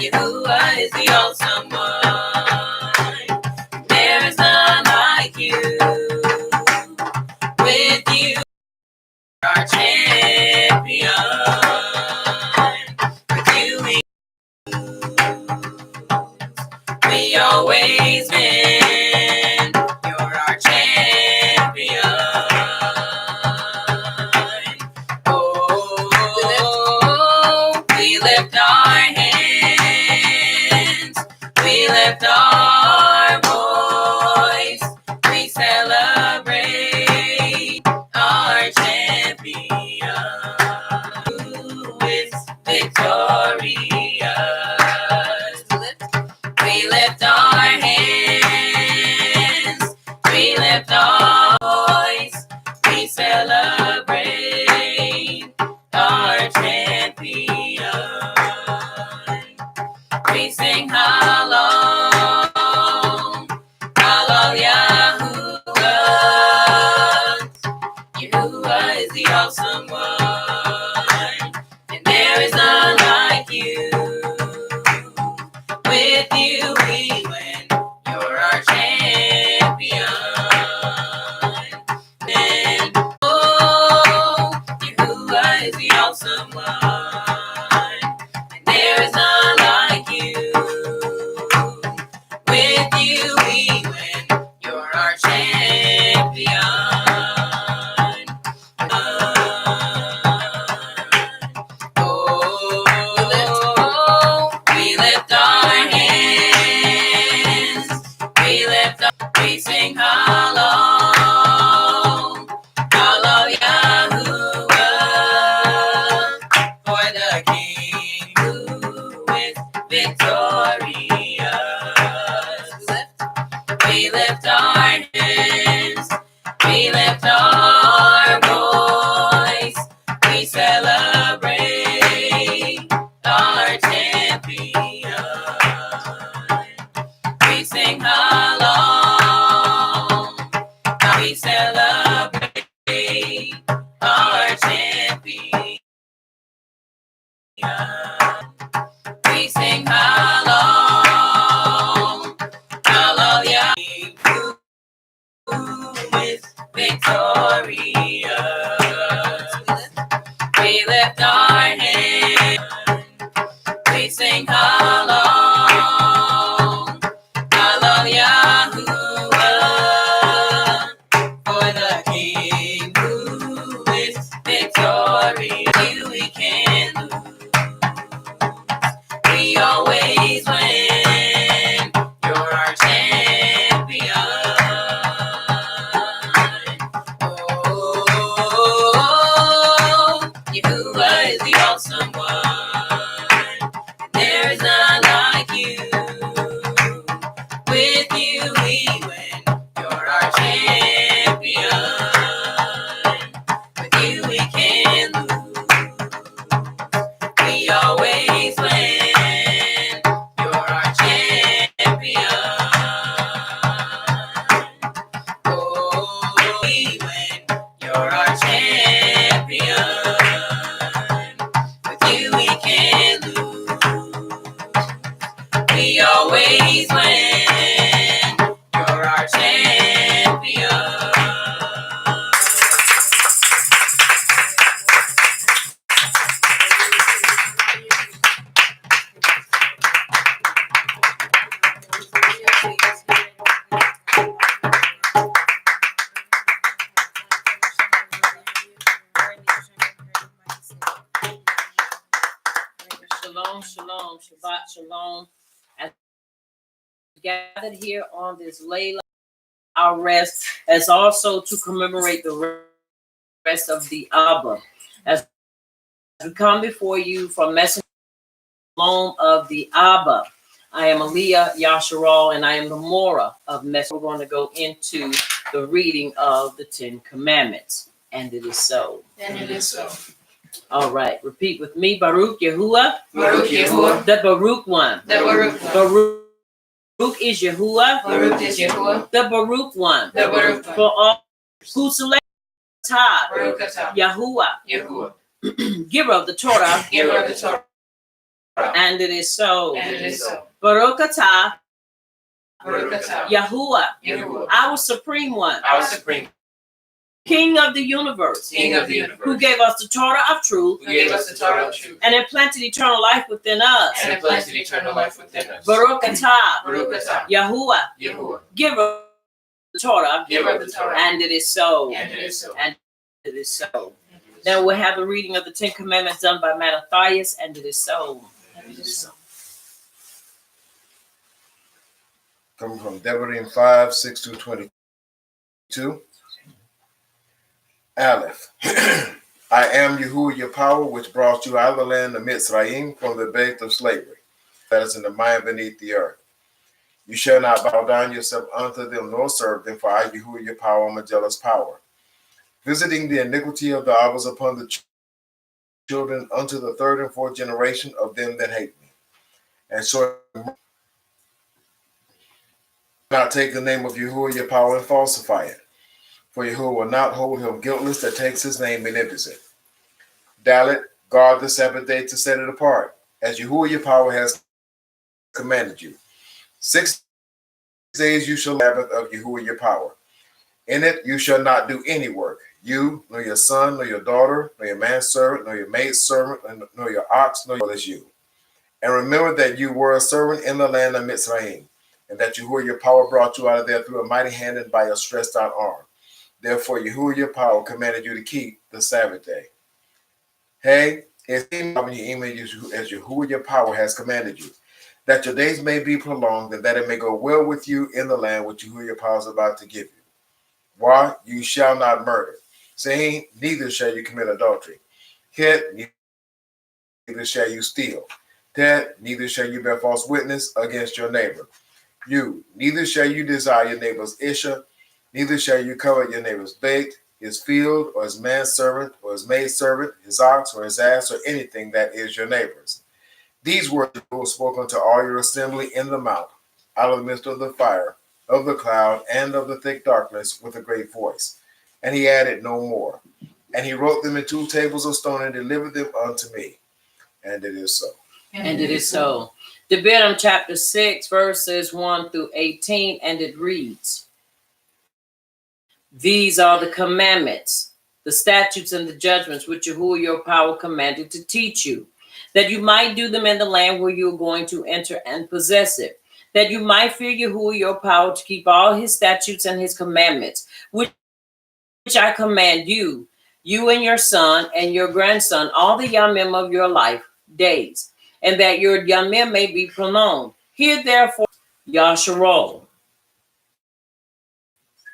Yahuwah is the awesome one. There is none like you. With you, our champion. With you, we always win. You're our champion. Oh, we lift our hands. We lift our voice. We celebrate our champion who is victorious. We lift our hands. We lift our voice. We celebrate our champion. We sing Halom, Halom Yahuwah. Yahuwah is the awesome one, and there is none like you. With you we win. You're our champion. And oh, Yahuwah is the awesome one, and there is none like you. With you we win. You're our champion. We lift our hands. We sing Halom, Halom Yahuwah, for the King who is victorious. We lift our hands. We lift our voice. We celebrate our champion. We sing Halom. We celebrate our champion. We sing Halom. Halom Yahuwah, who is victorious. We lift our hands. We sing Halom, Halom Yahuwah, for the King who is victorious. You we can lose. We always win. You're our champion. Oh, Yahuwah is the awesome one. There is none like you. With you we win. You're our champion. With you we can lose. We always win. You're our champion. Oh, we win. You're our champion. With you we can lose. We always win. You're our champion. Shalom, shalom, Shabbat, shalom. As we gathered here on this Layla, our rest, as also to commemorate the rest of the Abba. As we come before you from Messenger Shalom of the Abba, I am Aliyah Yasharal, and I am the Mora of Messenger. We're going to go into the reading of the 10 Commandments. And it is so. And it is so. All right, repeat with me. Baruch Yahuwah. Baruch Yahuwah. The Baruch one. The Baruch one. Baruch is Yahuwah. Baruch is Yahuwah. The Baruch one. The Baruch one. For all who select Baruch atah. Yahuwah, Yahuwah. giver of the Torah, Giver of the Torah. And it is so. And it is so. Baruch atah Baruch atah Yahuwah, Yahuwah, our supreme one, our supreme King of the universe, King of the universe, who gave us the Torah of truth, who gave us the Torah of truth, and implanted eternal life within us. and implanted eternal life within us. Baruch atah Baruch atah Yahuwah, Yahuwah, giver the Torah, giver of the Torah, and it is so. and it is so. And it is so. Now we'll have the reading of the Ten Commandments done by Mattathias, and it is so. And it is so. Coming from Devarim 5, 6 to 22. Aleph. I am Yahuwah your power, which brought you out of the land of Mitzrayim from the bed of slavery, that is in the mine beneath the earth. You shall not bow down yourself unto them, nor serve them, for I, Yahuwah your power, am a jealous power, visiting the iniquity of the fathers upon the children unto the third and fourth generation of them that hate me. And so not take the name of Yahuwah your power and falsify it. For Yahuwah will not hold him guiltless that takes his name and enters it. Dalet, guard the Sabbath day to set it apart, as Yahuwah your power has commanded you. 6 days you shall Sabbath of Yahuwah your power. In it you shall not do any work, you, nor your son, nor your daughter, nor your manservant, nor your maidservant, nor your ox, nor as you. And remember that you were a servant in the land of Mitzrayim, and that Yahuwah your power brought you out of there through a mighty hand and by a stretched out arm. Therefore, Yahuwah your power commanded you to keep the Sabbath day. Hey, as Yahuwah your power has commanded you, that your days may be prolonged, and that it may go well with you in the land which Yahuwah your power is about to give you. Why? You shall not murder. Saying, neither shall you commit adultery. Hit, neither shall you steal. Tet, neither shall you bear false witness against your neighbor. You, neither shall you desire your neighbor's isha, neither shall you covet your neighbor's bait, his field, or his manservant, or his maidservant, his ox, or his ass, or anything that is your neighbor's. These words were spoken to all your assembly in the mount, out of the midst of the fire, of the cloud, and of the thick darkness, with a great voice. And he added no more. And he wrote them in 2 tables of stone and delivered them unto me. And it is so. And it is so. Devarim chapter 6, verses 1 through 18, and it reads, These are the commandments, the statutes and the judgments which Yahuwah your power commanded to teach you, that you might do them in the land where you are going to enter and possess it, that you might fear Yahuwah your power to keep all his statutes and his commandments, which I command you, you and your son and your grandson, all the yamim of your life days, and that your yamim may be prolonged. Hear therefore, Yasharol.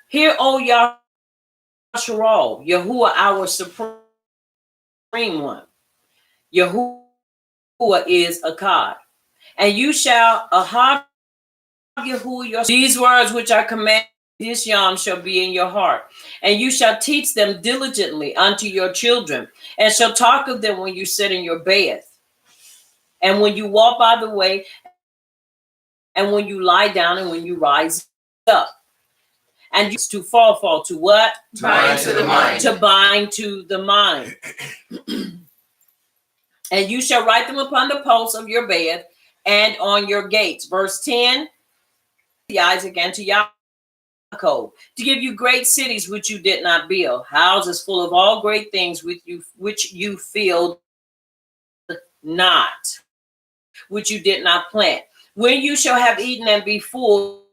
Hear, O Yasharol, Yahuwah our supreme one. Yahuwah is Akkad. And you shall ahab Yahuwah your. These words which I command this yom shall be in your heart, and you shall teach them diligently unto your children, and shall talk of them when you sit in your bed, and when you walk by the way, and when you lie down, and when you rise up. And you to fall to what? To bind to the mind. To bind to the mind. And you shall write them upon the posts of your bed and on your gates. Verse 10, the Isaac and to Yaakov, to give you great cities which you did not build, houses full of all great things with you, which you filled not, which you did not plant. When you shall have eaten and be full,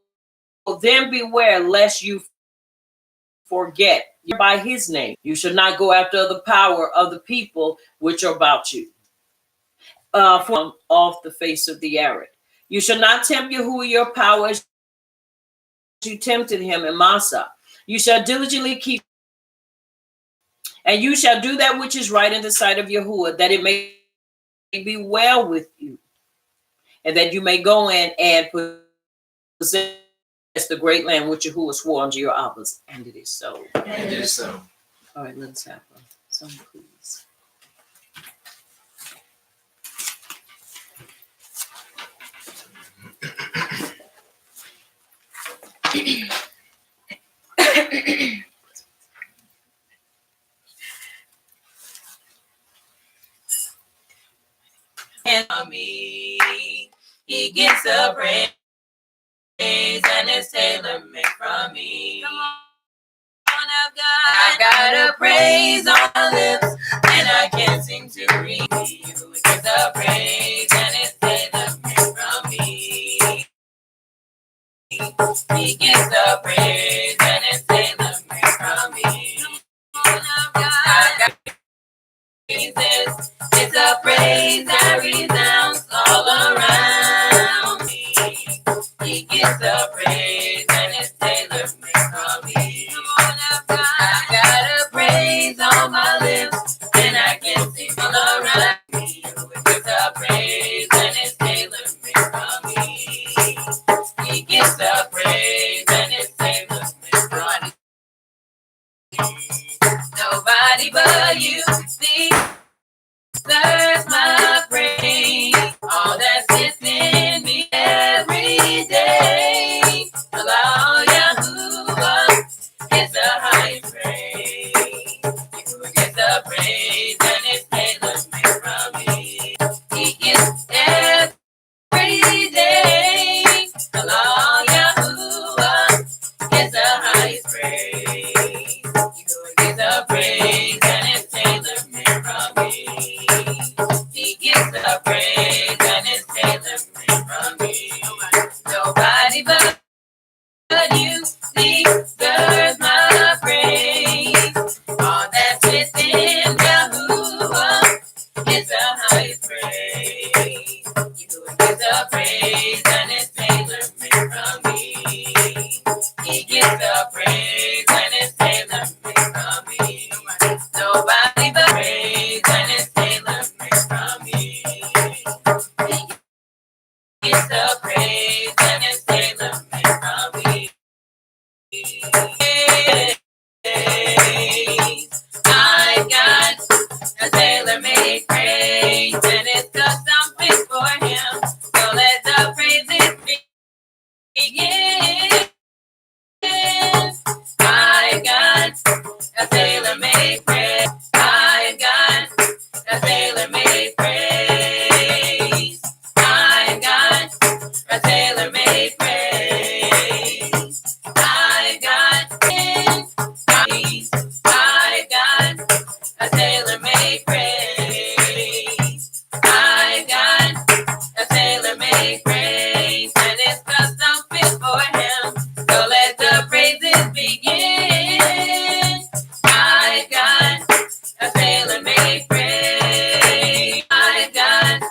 then beware lest you forget by his name. You shall not go after the power of the people which are about you, from off the face of the earth. You shall not tempt Yahuwah your power as you tempted him in Massah. You shall diligently keep, and you shall do that which is right in the sight of Yahuwah, that it may be well with you, and that you may go in and possess the great land which Yahuwah swore unto your fathers. And it is so. And it is so. All right, let's have a song, please. And me He gets the praise and it's tailor-made from me. Come on, I got a praise on my lips and I can't seem to read. He gets the praise and it's tailor-made from me. He gets the praise and it's tailor-made from me. I got praises, it's a praise that resounds all around me. He gets the praise and it's tailor-made from me. I got a praise on my lips and I can sing all around me. It's a praise and it's tailor-made from me. He gets the praise and it's tailor-made from me. Nobody but you deserves my praise. All that's within me every day. Allow Yahuwah gets the highest praise. Yahuwah gets the praise and it's tailor-made from me. He gets every day. Allow Yahuwah gets the highest praise. Yahuwah gets the praise and it's tailor-made from me. He gets the praise and it's tailor-made from me. Nobody but you deserves my praise. All that's within Yahuwah is the highest praise. Yahuwah gets the praise and it's tailor-made from me. He gets the praise and it's tailor-made from me. Nobody but praise and it's tailor-made from me. He gets the praise and it's tailor-made from me. I got a tailor-made praise and it's custom fit for him. So let the praises begin. I got a tailor-made praise. I got a tailor-made praise. I got a tailor-made praise. I got praise. I got a tailor-made praise. I got a tailor-made praise, and it's custom fit for him. So let the praises begin. I got a tailor-made praise. I got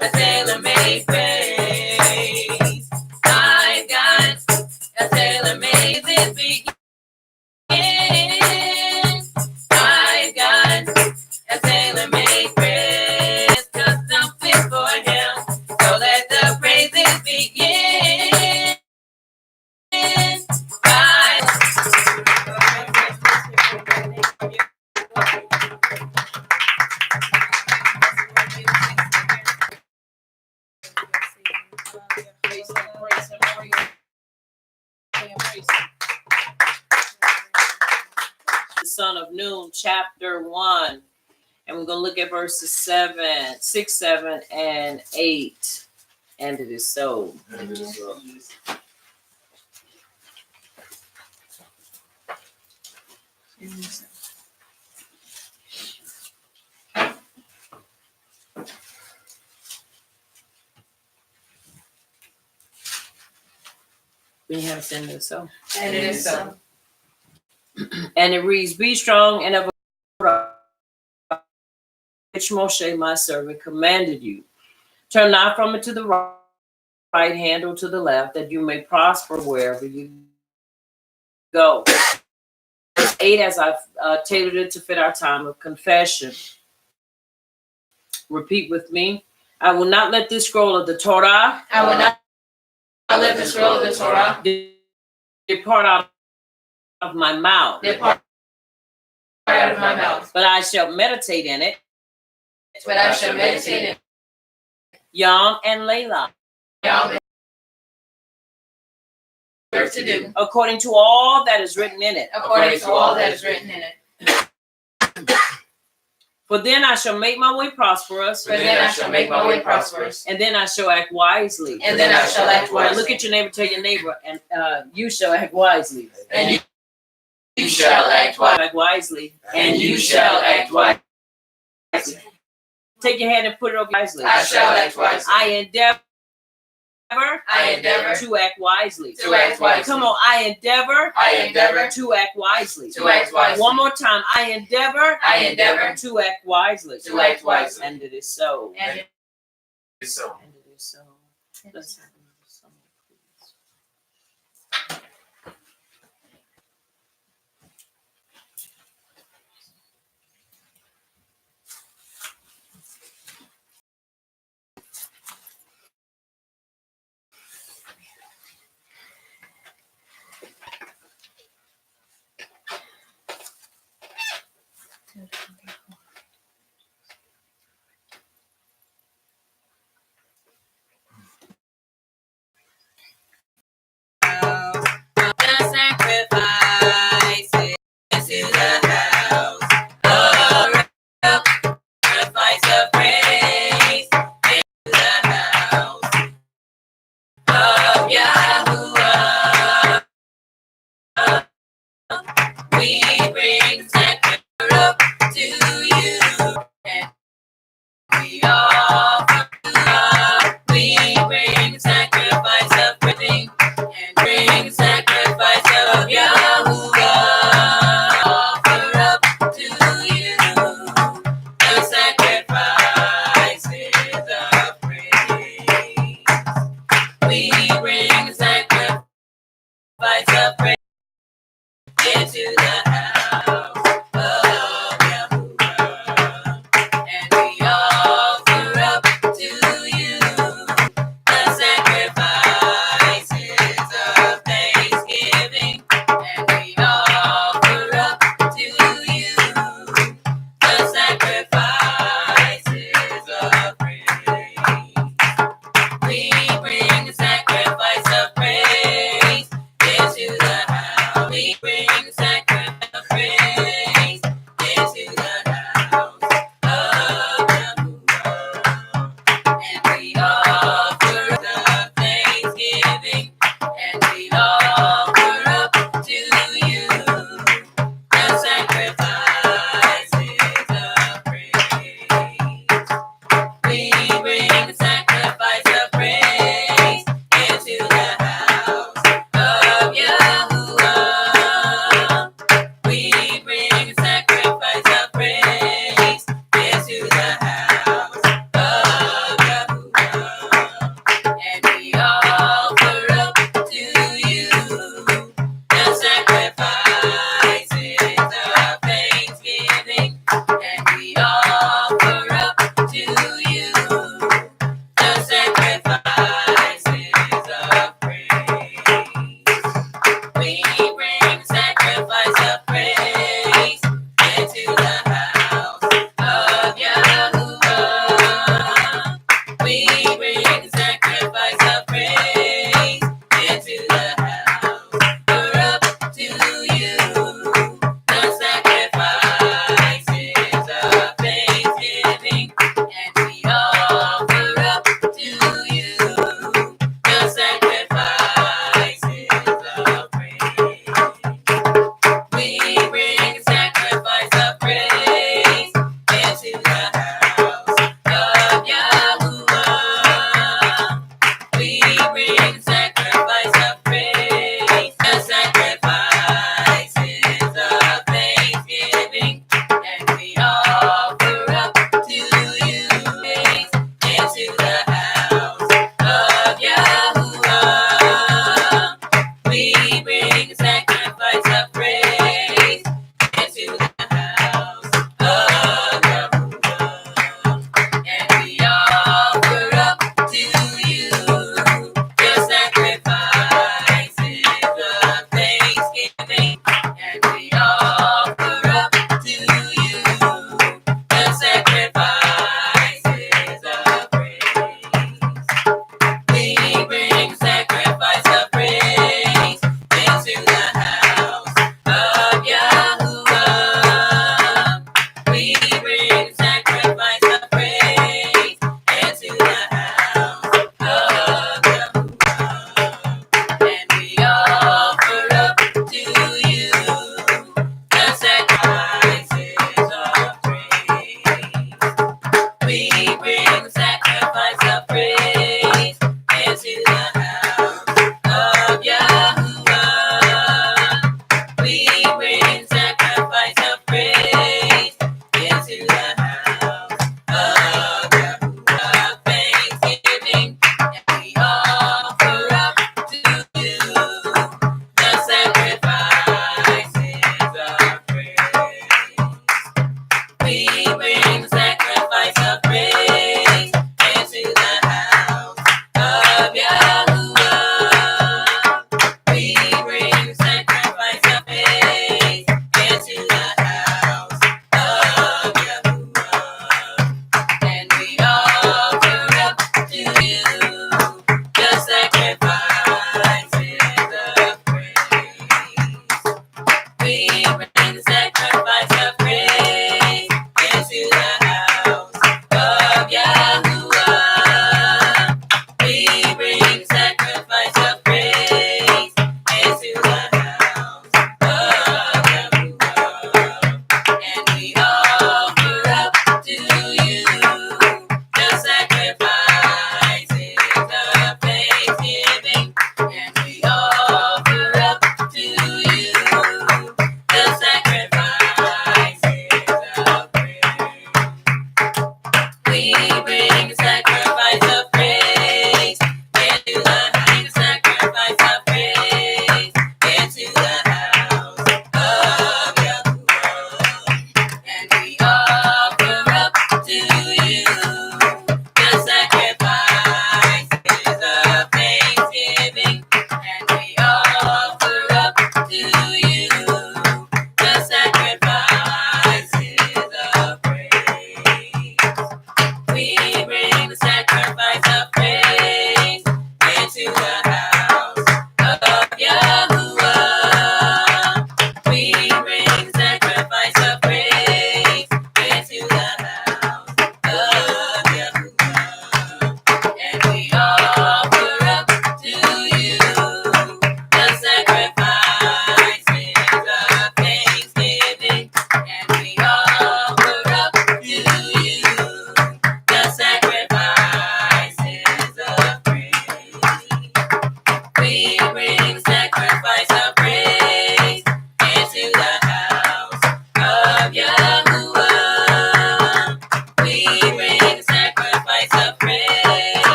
a tailor-made praise. I got a tailor-made praise begin. I got a tailor-made praise, custom fit for him. So let the praises begin. The Son of Noon, chapter 1. And we're going to look at verses 6, 7, and 8. And it is so. And it is so. We have send it so. And it is so. And it reads, be strong and of a which Moshe, my servant, commanded you. Turn not from it to the right hand or to the left, that you may prosper wherever you go. Verse 8, as I've tailored it to fit our time of confession. Repeat with me. I will not let this scroll of the Torah. I will not let the scroll of the Torah depart out of my mouth. depart out of my mouth. But I shall meditate in it. But I shall meditate in it. Yom and Layla. Yom to do According to all that is written in it. according to all that is written in it. For then I shall make my way prosperous. For then I shall make my way prosperous. And then I shall act wisely. And then I shall act Now wisely. look at your neighbor, tell your neighbor, and you shall act wisely. And you shall act wisely. Act wisely. And you shall act wisely. Take your hand and put it over wisely. I shall act wisely. I endeavor to act wisely. act wisely. Come on, I endeavor to act wisely. to act wisely. One more time. I endeavor to act wisely. act wisely. And it is so. And it It's so. And it is so. Let's have another song, please. We bring sacrifice.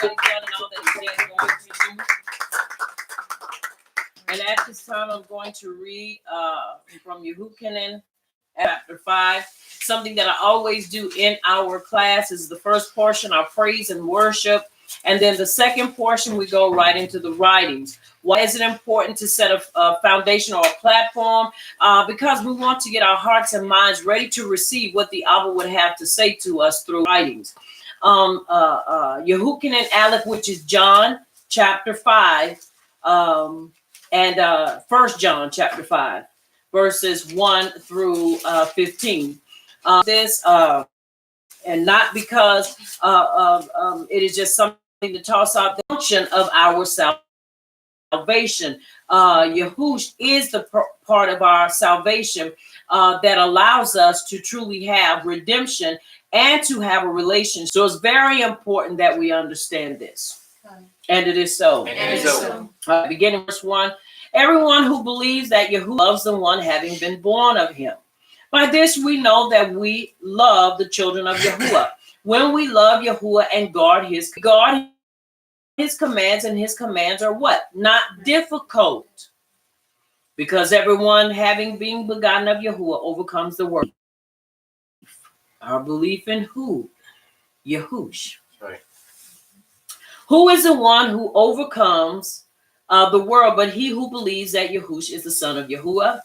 already done and all that he's yet going to do. And at this time, I'm going to read from Yehukanan, chapter 5. Something that I always do in our class is the first portion, our praise and worship. And then the second portion, we go right into the writings. Why is it important to set a foundation or a platform? Because we want to get our hearts and minds ready to receive what the Abba would have to say to us through writings. Yehukanan Aleph, which is John chapter 5, and 1 John chapter 5, verses 1 through 15. And not because it is just something to toss out the function of our salvation. Yahush is the part of our salvation that allows us to truly have redemption and to have a relationship. So it's very important that we understand this. And it is so. And it is so. Beginning verse 1. Everyone who believes that Yahuwah loves the one having been born of him. By this we know that we love the children of Yahuwah. When we love Yahuwah and guard his commands, and his commands are what? Not difficult. Because everyone having been begotten of Yahuwah overcomes the world. Our belief in who? Yahush. Right. Who is the one who overcomes the world, but he who believes that Yahush is the son of Yahuwah?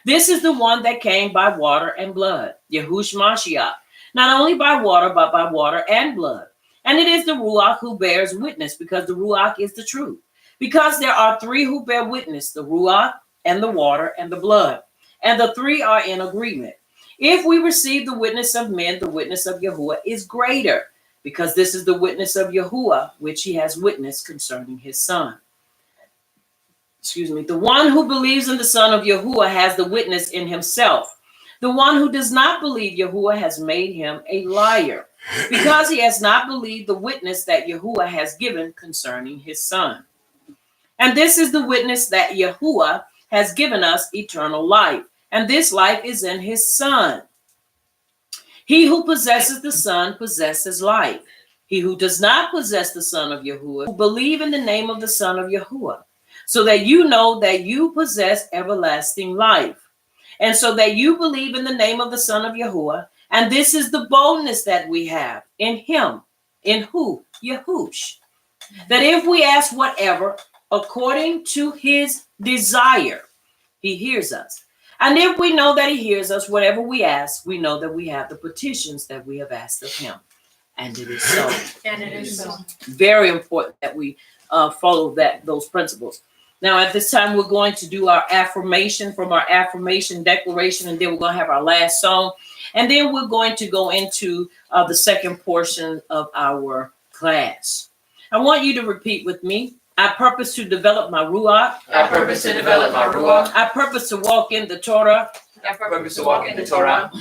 This is the one that came by water and blood, Yahush Mashiach. Not only by water, but by water and blood. And it is the Ruach who bears witness, because the Ruach is the truth. Because there are three who bear witness, the Ruach and the water and the blood. And the three are in agreement. If we receive the witness of men, the witness of Yahuwah is greater, because this is the witness of Yahuwah, which he has witnessed concerning his son. The one who believes in the Son of Yahuwah has the witness in himself. The one who does not believe Yahuwah has made him a liar, because he has not believed the witness that Yahuwah has given concerning his son. And this is the witness that Yahuwah has given us eternal life, and this life is in his son. He who possesses the Son possesses life. He who does not possess the Son of Yahuwah, who believe in the name of the Son of Yahuwah, so that you know that you possess everlasting life. And so that you believe in the name of the Son of Yahuwah. And this is the boldness that we have in him. In who? Yahush. That if we ask whatever according to his desire, he hears us. And if we know that he hears us, whatever we ask, we know that we have the petitions that we have asked of him. And it is so. And it is so. Very important that we follow those principles. Now, at this time, we're going to do our affirmation from our affirmation declaration, and then we're going to have our last song. And then we're going to go into the second portion of our class. I want you to repeat with me. I purpose to develop my Ruach. I purpose to develop my Ruach. I purpose to walk in the Torah. I purpose to walk in the Torah.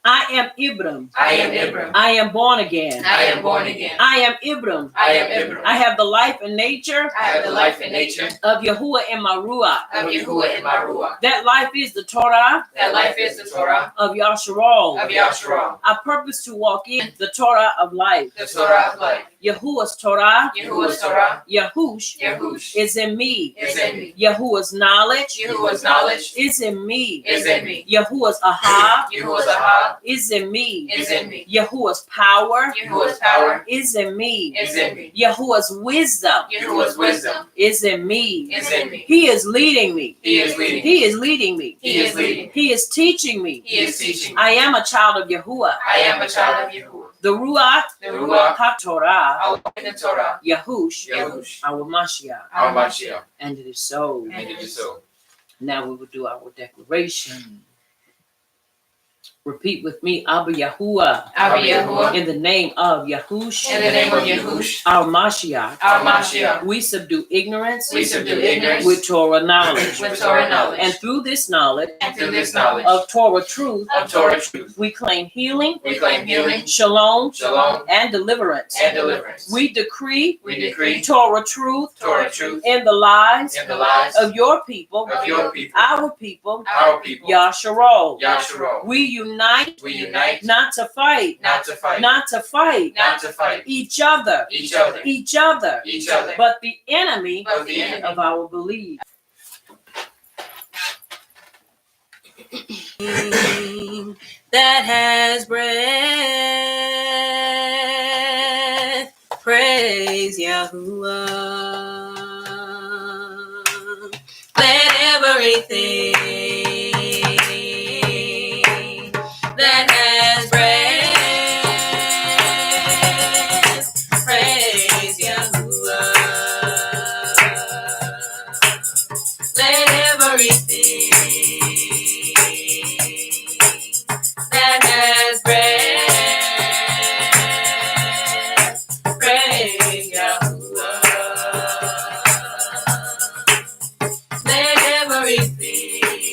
I am Ibram. I am Ibram. I am born again. I am born again. I am Ibram. I am Ibram. I have the life and nature I have the life and nature of Yahuwah in my Ruach. of Yahuwah in my Ruach. That life is the Torah That life is the Torah of Yasharal. of Yahshua. I purpose to walk in the Torah of life. The Torah of life. Yahuwah's Torah, Yahuwah's Torah. Yahush, Yahush is in me. is in me. Yahuwah's knowledge Yahuwah's knowledge is in me. is in me. Yahuwah's aha Yahuwah's aha is in me. is in me. Yahuwah's power Yahuwah's power is in me. is in me. Yahuwah's wisdom Yahuwah's wisdom is in me. is in me. He is leading me. He is leading. He is leading me. He is leading. He is teaching me. He is teaching me. I am a child of Yahuwah. I am a child of Yahuwah. The Ruach, The Ruach, HaTorah, I walk in the Torah. Yahush, Yahush, our Mashiach. our Mashiach. And it is so. And it is so. Now we will do our declaration. Repeat with me, Abba Yahuwah, Abba Yahuwah, in the name of Yahush, in the name of Yahush, our Mashiach. our Mashiach. We subdue ignorance We subdue ignorance with Torah knowledge. with Torah knowledge. And through this knowledge And through this knowledge of Torah truth, of Torah truth, we claim healing, we claim healing, shalom, shalom, and deliverance. and deliverance. We decree We decree Torah truth Torah truth in the lives in the lives of your people, of your people, our people, our people, Yasharal. Yahshua. We unite, we unite, not to fight, not to fight, not to fight not to fight each other, each other, each other, each other, but the enemy but the enemy of our belief. That has breath, praise Yahuwah. Let everything that has breath, praise Yahuwah. Let everything that has breath, praise Yahuwah. Let everything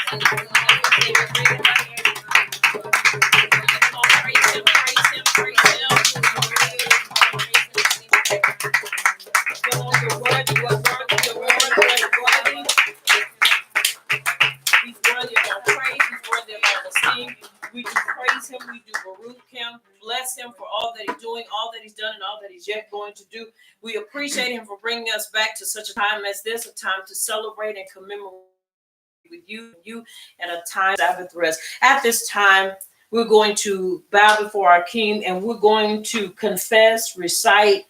He's worthy of our praise. He's worthy of our esteem. We do praise him. We do baruch him. Bless him for all that he's doing, all that he's done, and all that he's yet going to do. We appreciate him for bringing us back to such a time as this, a time to celebrate and commemorate with you, and a time of Sabbath rest. At this time, we're going to bow before our King, and we're going to confess, recite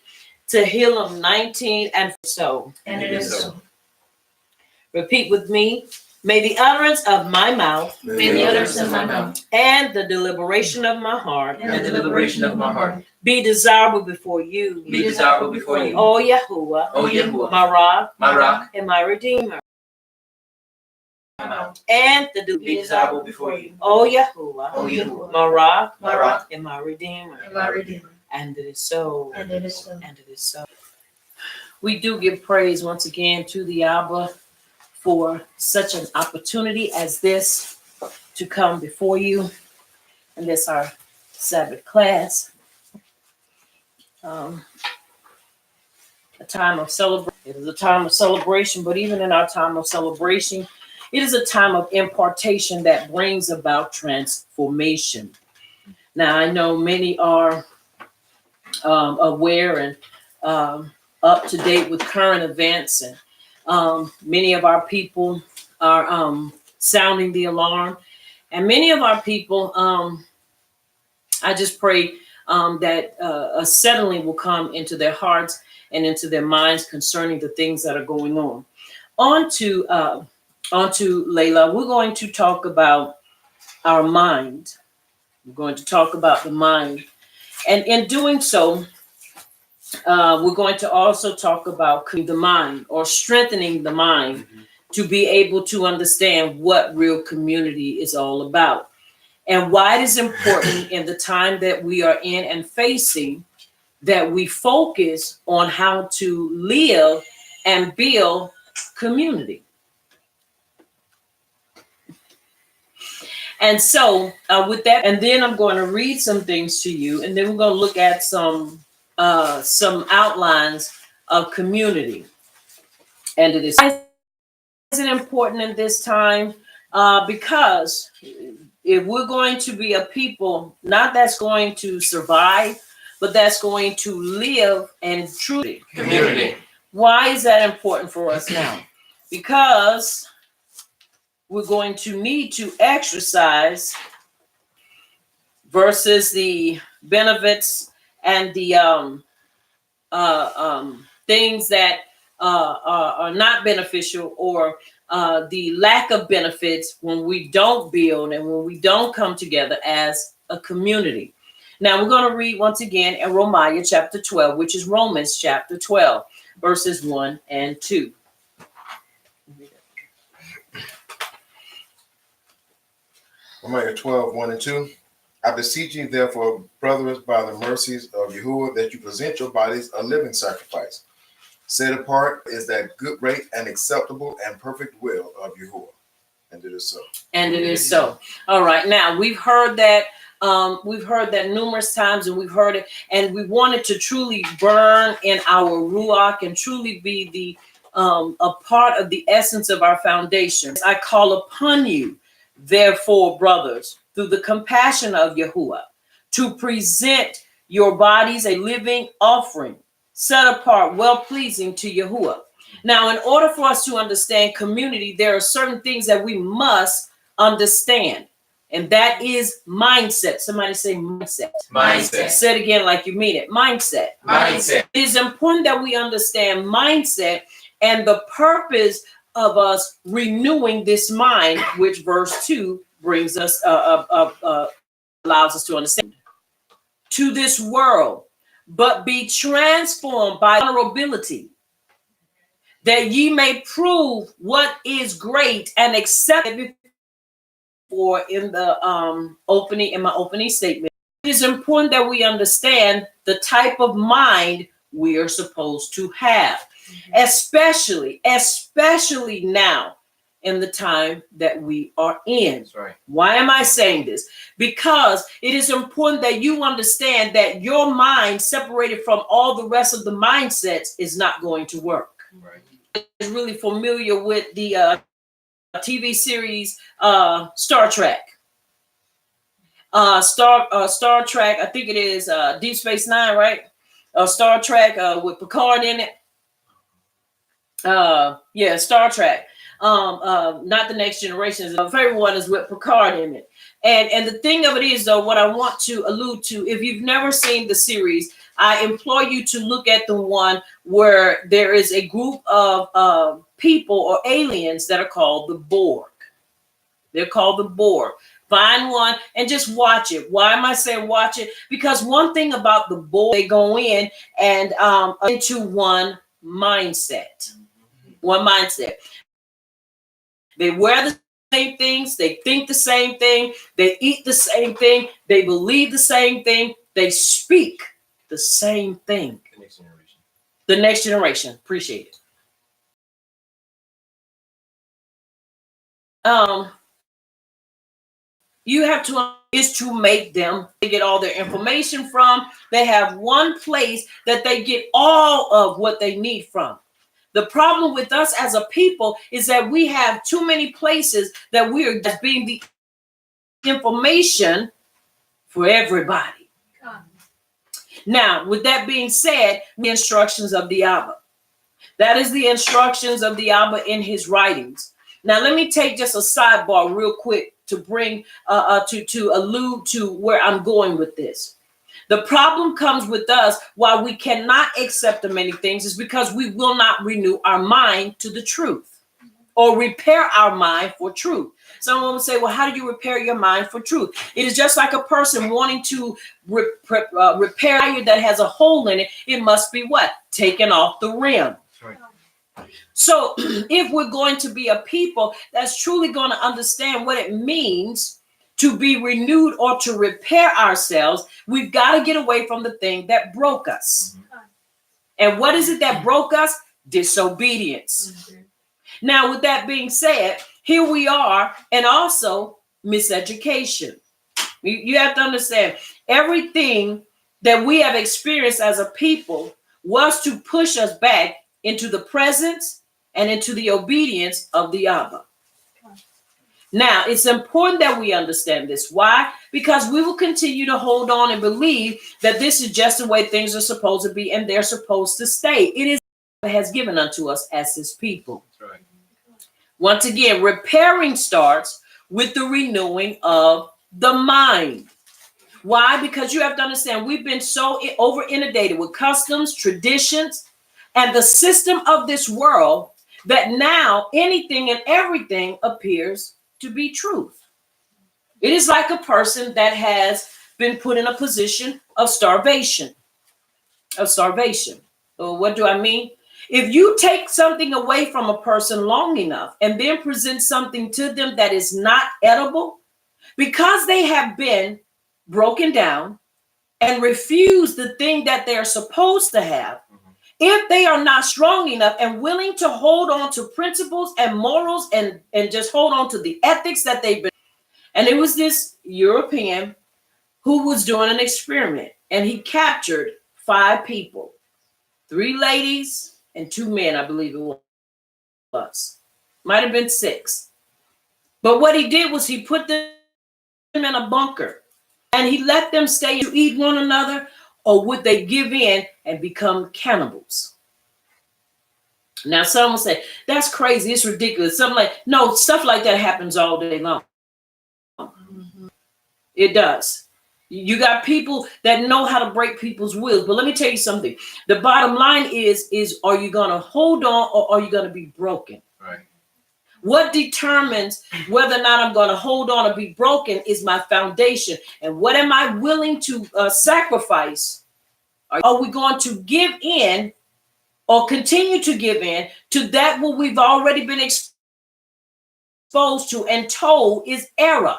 Tehillim 19 and so. And it is so. Repeat with me. May the utterance of my mouth May the utterance of my mouth and the deliberation of my heart and the deliberation of my heart be desirable before you, be desirable before you, O Yahuwah, O Yahuwah, my rock, my rock, and my redeemer, my mouth, and the be desirable before you, O Yahuwah, O Yahuwah, my rock, my rock, and my redeemer. and my redeemer. And it is so. And it is so. And it is so. We do give praise once again to the Abba for such an opportunity as this to come before you. And this our Sabbath class. A time of celebration. It is a time of celebration, but even in our time of celebration, it is a time of impartation that brings about transformation. Now, I know many are aware and up to date with current events, and many of our people are sounding the alarm, and many of our people, I just pray that a settling will come into their hearts and into their minds concerning the things that are going on. On to Layla, we're going to talk about our mind. We're going to talk about the mind, and in doing so, we're going to also talk about the mind, or strengthening the mind, to be able to understand what real community is all about, and why it is important in the time that we are in and facing, that we focus on how to live and build community. And so with that, and then I'm going to read some things to you, and then we're going to look at some outlines of community. And it is important in this time because if we're going to be a people, not that's going to survive, but that's going to live and truly Community. Why is that important for us now? Because we're going to need to exercise versus the benefits and the things that are not beneficial, or the lack of benefits when we don't build and when we don't come together as a community. Now we're going to read once again in Romans chapter 12, which is Romans chapter 12, verses 1 and 2. Romans 12, 1 and 2. I beseech you, therefore, brothers, by the mercies of Yahuwah, that you present your bodies a living sacrifice, set apart is that good, great, and acceptable and perfect will of Yahuwah. And it is so. And it is so. All right. Now we've heard that. We've heard that numerous times, and we've heard it, and we want it to truly burn in our ruach and truly be the a part of the essence of our foundation. I call upon you, therefore, brothers, through the compassion of Yahuwah, to present your bodies a living offering, set apart, well-pleasing to Yahuwah. Now, in order for us to understand community, there are certain things that we must understand, and that is mindset. Somebody say mindset. Mindset. Say it again like you mean it. Mindset. Mindset. It is important that we understand mindset and the purpose of us renewing this mind, which verse 2 brings us, allows us to understand. To this world, but be transformed by vulnerability, that ye may prove what is great and accepted. For in the in my opening statement, it is important that we understand the type of mind we are supposed to have, especially now in the time that we are in. That's right. Why am I saying this? Because it is important that you understand that your mind, separated from all the rest of the mindsets, is not going to work. Right. Is really familiar with the TV series Star Trek. Star Trek, I think it is Deep Space Nine, right? Star Trek with Picard in it. Yeah, Star Trek. Not the Next Generation. My favorite one is with Picard in it. And the thing of it is, though, what I want to allude to, if you've never seen the series, I implore you to look at the one where there is a group of people or aliens that are called the Borg. They're called the Borg. Find one and just watch it. Why am I saying watch it? Because one thing about the Borg, they go in and into one mindset. One mindset. They wear the same things. They think the same thing. They eat the same thing. They believe the same thing. They speak the same thing. The next generation. The next generation. Appreciate it. You have to make them, they get all their information from. They have one place that they get all of what they need from. The problem with us as a people is that we have too many places that we are just being the information for everybody. Now, with that being said, the instructions of the Abba. That is the instructions of the Abba in his writings. Now, let me take just a sidebar real quick to bring to allude to where I'm going with this. The problem comes with us why we cannot accept the many things is because we will not renew our mind to the truth or repair our mind for truth. Someone will say, well, how do you repair your mind for truth? It is just like a person wanting to repair a tire that has a hole in it. It must be what? Taken off the rim. Right. So if we're going to be a people that's truly going to understand what it means to be renewed or to repair ourselves, we've got to get away from the thing that broke us. Mm-hmm. And what is it that broke us? Disobedience. Mm-hmm. Now, with that being said, here we are, and also miseducation. You have to understand, everything that we have experienced as a people was to push us back into the presence and into the obedience of the Abba. Now, it's important that we understand this. Why? Because we will continue to hold on and believe that this is just the way things are supposed to be and they're supposed to stay. It is what has given unto us as his people. That's right. Once again, repairing starts with the renewing of the mind. Why? Because you have to understand, we've been so over inundated with customs, traditions, and the system of this world that now anything and everything appears to be truth. It is like a person that has been put in a position of starvation. What do I mean? If you take something away from a person long enough and then present something to them that is not edible, because they have been broken down and refuse the thing that they're supposed to have, if they are not strong enough and willing to hold on to principles and morals and just hold on to the ethics that they've been. And it was this European who was doing an experiment, and he captured 5 people, 3 ladies and 2 men, I believe it was. Might have been 6. But what he did was he put them in a bunker and he let them stay to eat one another, or would they give in and become cannibals? Now, some will say, that's crazy, it's ridiculous. No, stuff like that happens all day long. Mm-hmm. It does. You got people that know how to break people's wills. But let me tell you something. The bottom line is are you going to hold on or are you going to be broken? Right. What determines whether or not I'm going to hold on or be broken is my foundation. And what am I willing to sacrifice? Are we going to give in or continue to give in to that what we've already been exposed to and told is error?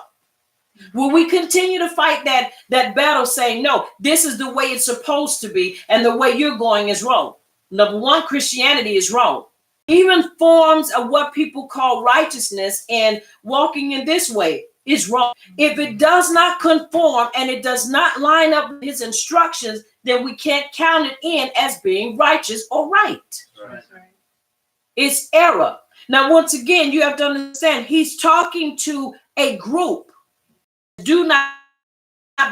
Will we continue to fight that battle saying, no, this is the way it's supposed to be and the way you're going is wrong? Number one, Christianity is wrong. even forms of what people call righteousness and walking in this way is wrong. If it does not conform and it does not line up with his instructions, then we can't count it in as being righteous or right. Right. It's error. Now, once again, you have to understand, he's talking to a group. Do not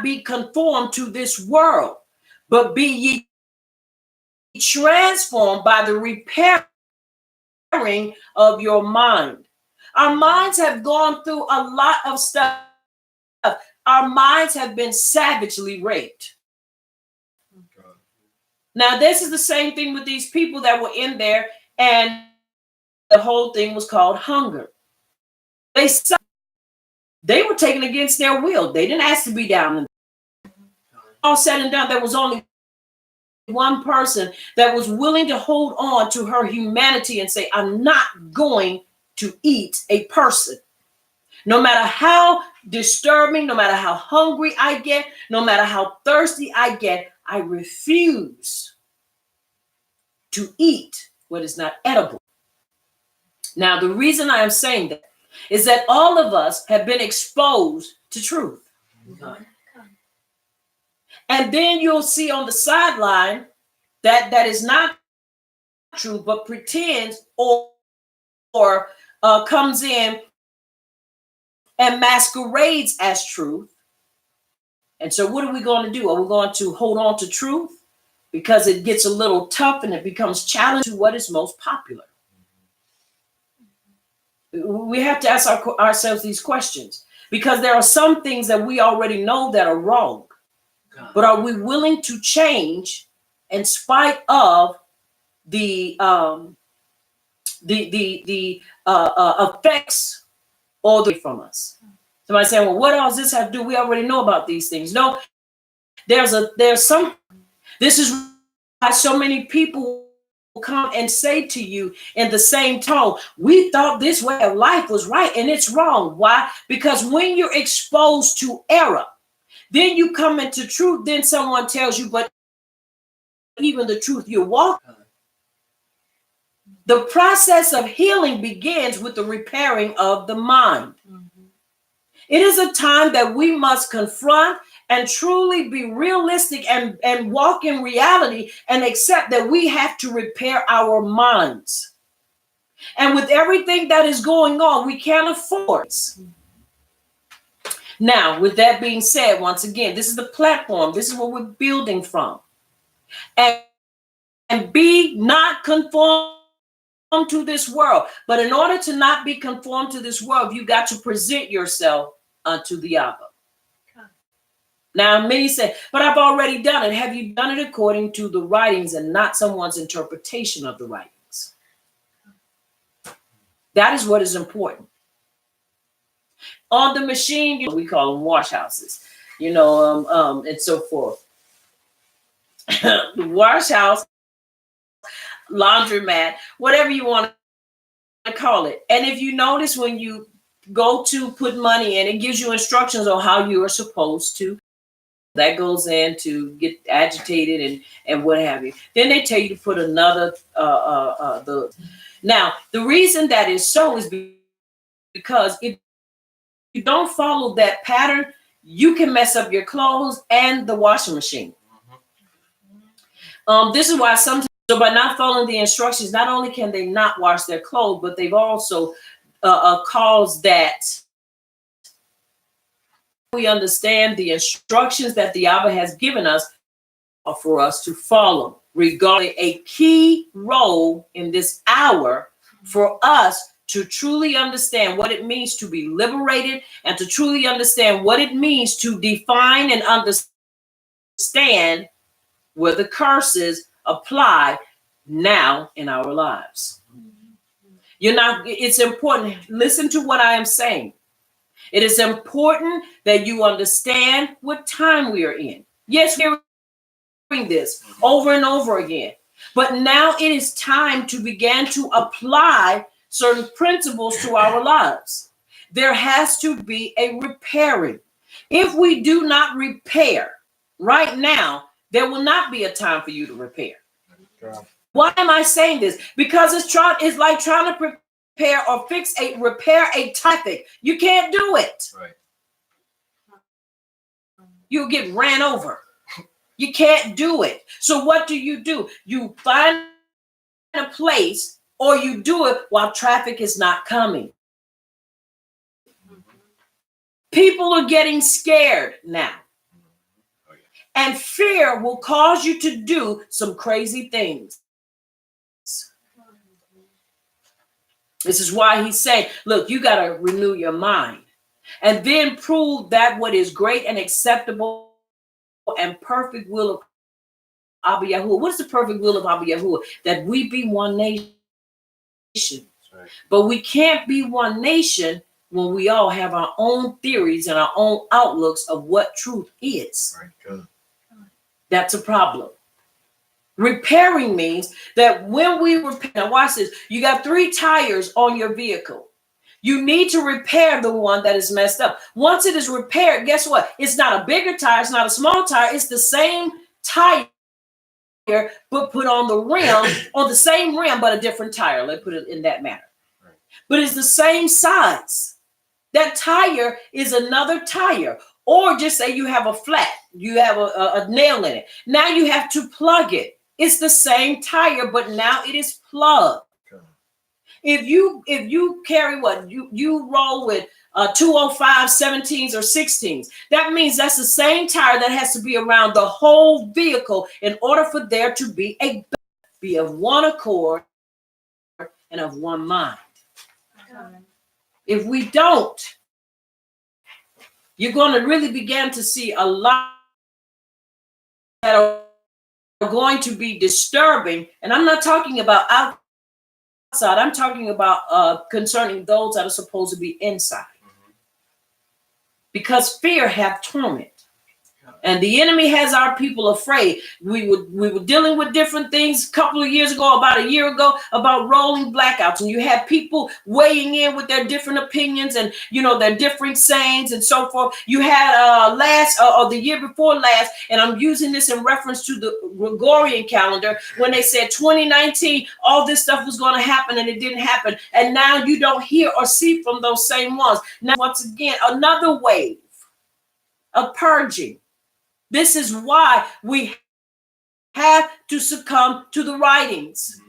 be conformed to this world, but be ye transformed by the repairing of your mind. Our minds have gone through a lot of stuff. Our minds have been savagely raped. Now, this is the same thing with these people that were in there, and the whole thing was called hunger. They were taken against their will. They didn't ask to be down. All said and done, there was only one person that was willing to hold on to her humanity and say, I'm not going to eat a person. No matter how disturbing, no matter how hungry I get, no matter how thirsty I get, I refuse to eat what is not edible. Now, the reason I am saying that is that all of us have been exposed to truth. And then you'll see on the sideline that is not true, but pretends or comes in and masquerades as truth. And so what are we going to do? Are we going to hold on to truth because it gets a little tough and it becomes challenging to what is most popular? We have to ask ourselves these questions, because there are some things that we already know that are wrong. But are we willing to change in spite of the effects or the from us? Somebody saying, well, what else does this have to do? We already know about these things. No, there's some. This is why so many people will come and say to you in the same tone, we thought this way of life was right and it's wrong. Why? Because when you're exposed to error, then you come into truth, then someone tells you, but even the truth you're walking. The process of healing begins with the repairing of the mind. It is a time that we must confront and truly be realistic and walk in reality and accept that we have to repair our minds. And with everything that is going on, we can't afford it. Now, with that being said, once again, this is the platform. This is what we're building from. And be not conformed to this world. But in order to not be conformed to this world, you got to present yourself unto the Abba. Now, many say, but I've already done it. Have you done it according to the writings and not someone's interpretation of the writings? That is what is important. On the machine, we call them wash houses, and so forth. The wash house, laundromat, whatever you want to call it. And if you notice, when you go to put money in, it gives you instructions on how you are supposed to. That goes in to get agitated and what have you. Then they tell you to put another. Now, the reason that is so is because if you don't follow that pattern, you can mess up your clothes and the washing machine. This is why sometimes, so by not following the instructions, not only can they not wash their clothes, but they've also caused that. We understand the instructions that the Abba has given us for us to follow, regarding a key role in this hour for us to truly understand what it means to be liberated and to truly understand what it means to define and understand where the curses apply now in our lives. It's important. Listen to what I am saying. It is important that you understand what time we are in. Yes, we're doing this over and over again. But now it is time to begin to apply certain principles to our lives. There has to be a repairing. If we do not repair right now, there will not be a time for you to repair. Why am I saying this? Because it's like trying to repair a traffic. You can't do it. Right. You'll get ran over. You can't do it. So what do? You find a place, or you do it while traffic is not coming. People are getting scared now. And fear will cause you to do some crazy things. This is why he's saying, look, you got to renew your mind and then prove that what is great and acceptable and perfect will of Abba Yahuwah. What is the perfect will of Abba Yahuwah? That we be one nation. Right. But we can't be one nation when we all have our own theories and our own outlooks of what truth is. Right. That's a problem. Repairing means that when we repair, now watch this, you got 3 tires on your vehicle. You need to repair the one that is messed up. Once it is repaired, guess what? It's not a bigger tire, it's not a small tire, it's the same tire, but put on the rim, on the same rim, but a different tire. Let's put it in that manner. Right. But it's the same size. That tire is another tire. Or just say you have a flat, you have a nail in it. Now you have to plug it. It's the same tire, but now it is plugged. Okay. If you carry what you roll with 205 17s or 16s, that means that's the same tire that has to be around the whole vehicle in order for there to be of one accord and of one mind. Okay. If we don't, you're going to really begin to see a lot that are going to be disturbing. And I'm not talking about outside. I'm talking about concerning those that are supposed to be inside. Mm-hmm. Because fear hath torment. And the enemy has our people afraid. We were dealing with different things a couple of years ago, about a year ago, about rolling blackouts. And you had people weighing in with their different opinions and, their different sayings and so forth. You had the year before last, and I'm using this in reference to the Gregorian calendar, when they said 2019, all this stuff was going to happen and it didn't happen. And now you don't hear or see from those same ones. Now, once again, another wave of purging. This is why we have to succumb to the writings.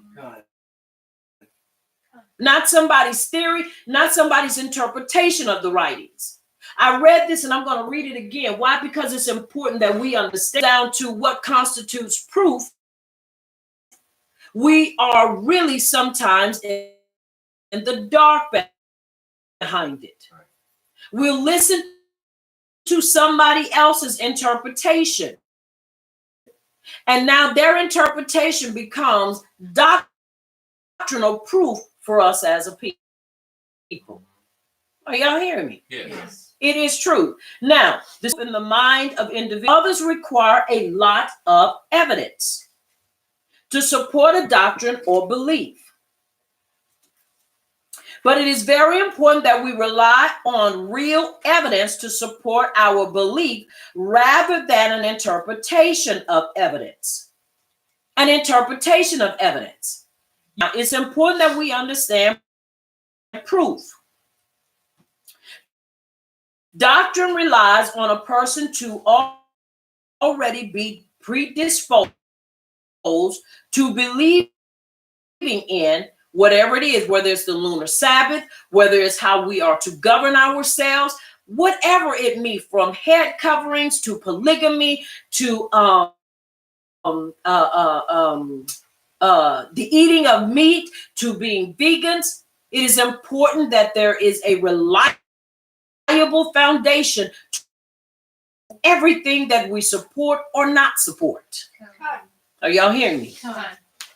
Not somebody's theory, not somebody's interpretation of the writings. I read this and I'm going to read it again. Why? Because it's important that we understand down to what constitutes proof. We are really sometimes in the dark behind it. We'll listen to somebody else's interpretation. And now their interpretation becomes doctrinal proof for us as a people. Are y'all hearing me? Yes. It is true. Now, this in the mind of individuals, others require a lot of evidence to support a doctrine or belief. But it is very important that we rely on real evidence to support our belief rather than an interpretation of evidence. An interpretation of evidence. Now, it's important that we understand proof. Doctrine relies on a person to already be predisposed to believing in whatever it is, whether it's the lunar Sabbath, whether it's how we are to govern ourselves, whatever it may be, from head coverings to polygamy to the eating of meat to being vegans. It is important that there is a reliable foundation to everything that we support or not support. Are y'all hearing me?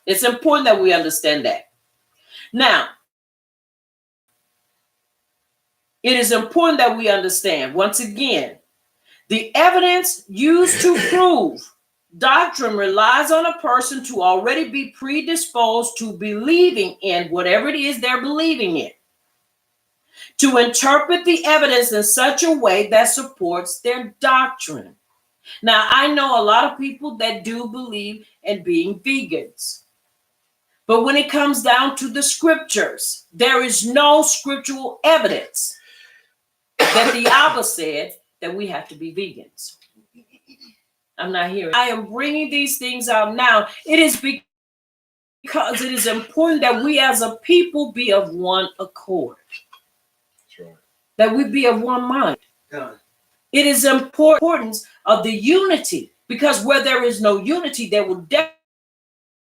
It's important that we understand that. Now, it is important that we understand, once again, the evidence used to prove doctrine relies on a person to already be predisposed to believing in whatever it is they're believing in, to interpret the evidence in such a way that supports their doctrine. Now, I know a lot of people that do believe in being vegans. But when it comes down to the scriptures, there is no scriptural evidence that the Abba said that we have to be vegans. I'm not hearing. I am bringing these things out now. It is because it is important that we as a people be of one accord. That's right. That we be of one mind. God. It is importance of the unity, because where there is no unity, there will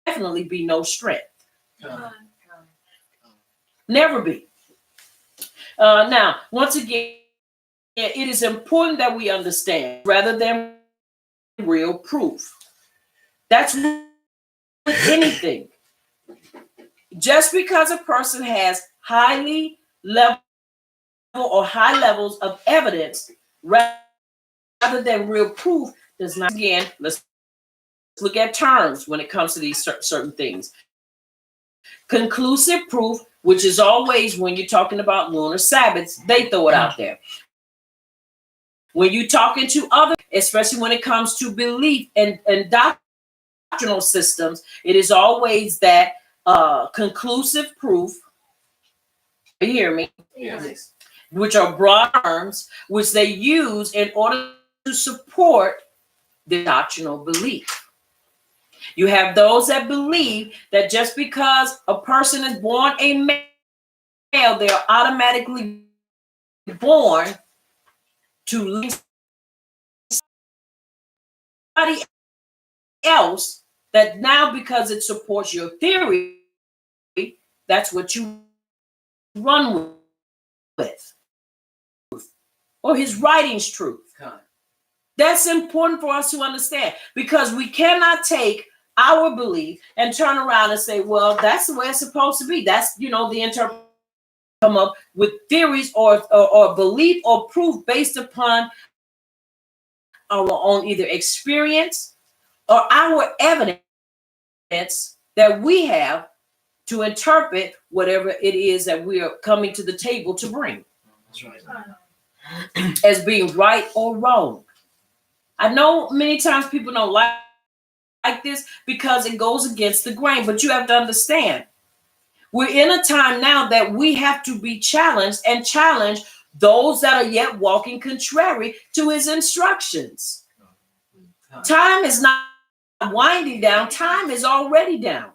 definitely be no strength. God. Never be. Now, once again, it is important that we understand rather than real proof. That's with anything. Just because a person has high levels of evidence rather than real proof does not. Again, let's look at terms when it comes to these certain things. Conclusive proof, which is always when you're talking about lunar Sabbaths, they throw it out there. When you're talking to others, especially when it comes to belief and doctrinal systems, it is always that conclusive proof. You hear me? Yes. Which are broad terms which they use in order to support the doctrinal belief. You have those that believe that just because a person is born a male, they are automatically born to live somebody else, that now because it supports your theory, that's what you run with. Or his writing's truth. God. That's important for us to understand, because we cannot take our belief and turn around and say, well, that's the way it's supposed to be. That's, the interpretation. Come up with theories or belief or proof based upon our own either experience or our evidence that we have to interpret whatever it is that we are coming to the table to bring. That's right. As being right or wrong. I know many times people don't like this because it goes against the grain, but you have to understand, we're in a time now that we have to be challenged and challenge those that are yet walking contrary to his instructions. Time is not winding down. Time is already down.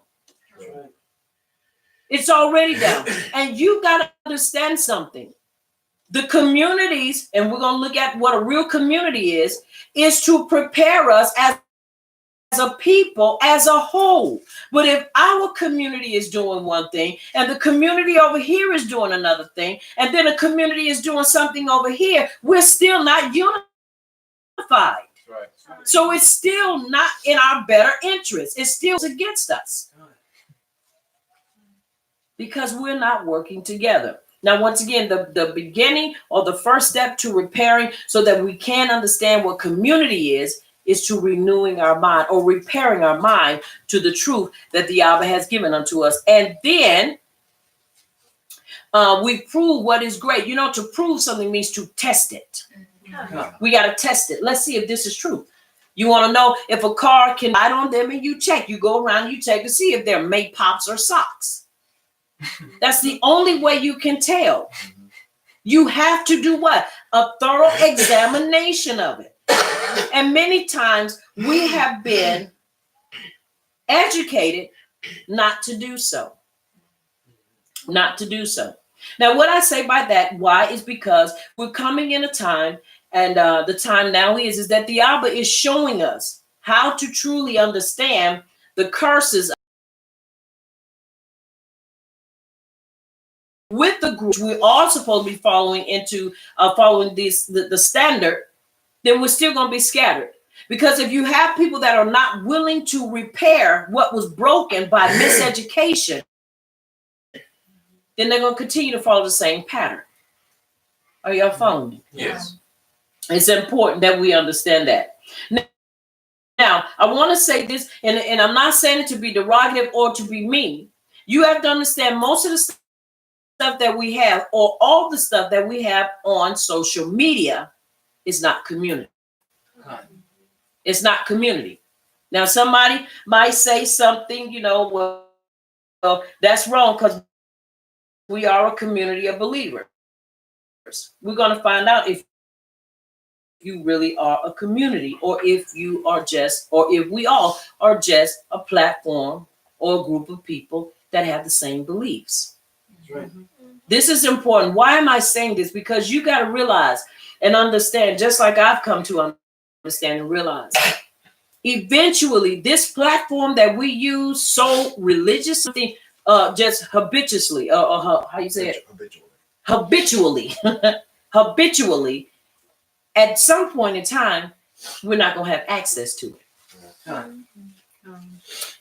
It's already down. And you got to understand something. The communities, and we're going to look at what a real community is to prepare us as a people, as a whole. But if our community is doing one thing and the community over here is doing another thing, and then a community is doing something over here, we're still not unified. Right. So it's still not in our better interest. It's still against us because we're not working together. Now, once again, the beginning or the first step to repairing so that we can understand what community is to renewing our mind or repairing our mind to the truth that the Abba has given unto us. And then we prove what is great. To prove something means to test it. We got to test it. Let's see if this is true. You want to know if a car can ride on them, and you check. You go around, you check to see if they're made pops or socks. That's the only way you can tell. You have to do what? A thorough examination of it. And many times we have been educated not to do so. Not to do so. Now, what I say by that, why, is because we're coming in a time, and the time now is that the Abba is showing us how to truly understand the curses with the group we're all supposed to be following the standard. Then we're still going to be scattered. Because if you have people that are not willing to repair what was broken by miseducation, then they're going to continue to follow the same pattern. Are y'all following me? Yes. It's important that we understand that. Now, I want to say this, and I'm not saying it to be derogative or to be mean. You have to understand most of the stuff that we have, or all the stuff that we have on social media, is not community. It's not community. Now, somebody might say something, well, that's wrong because we are a community of believers. We're going to find out if you really are a community, or if you are just, or if we all are just a platform or a group of people that have the same beliefs. That's right. This is important. Why am I saying this? Because you got to realize and understand, just like I've come to understand and realize, eventually this platform that we use so religiously, just habitually, how you say it? Habitually, at some point in time, we're not going to have access to it.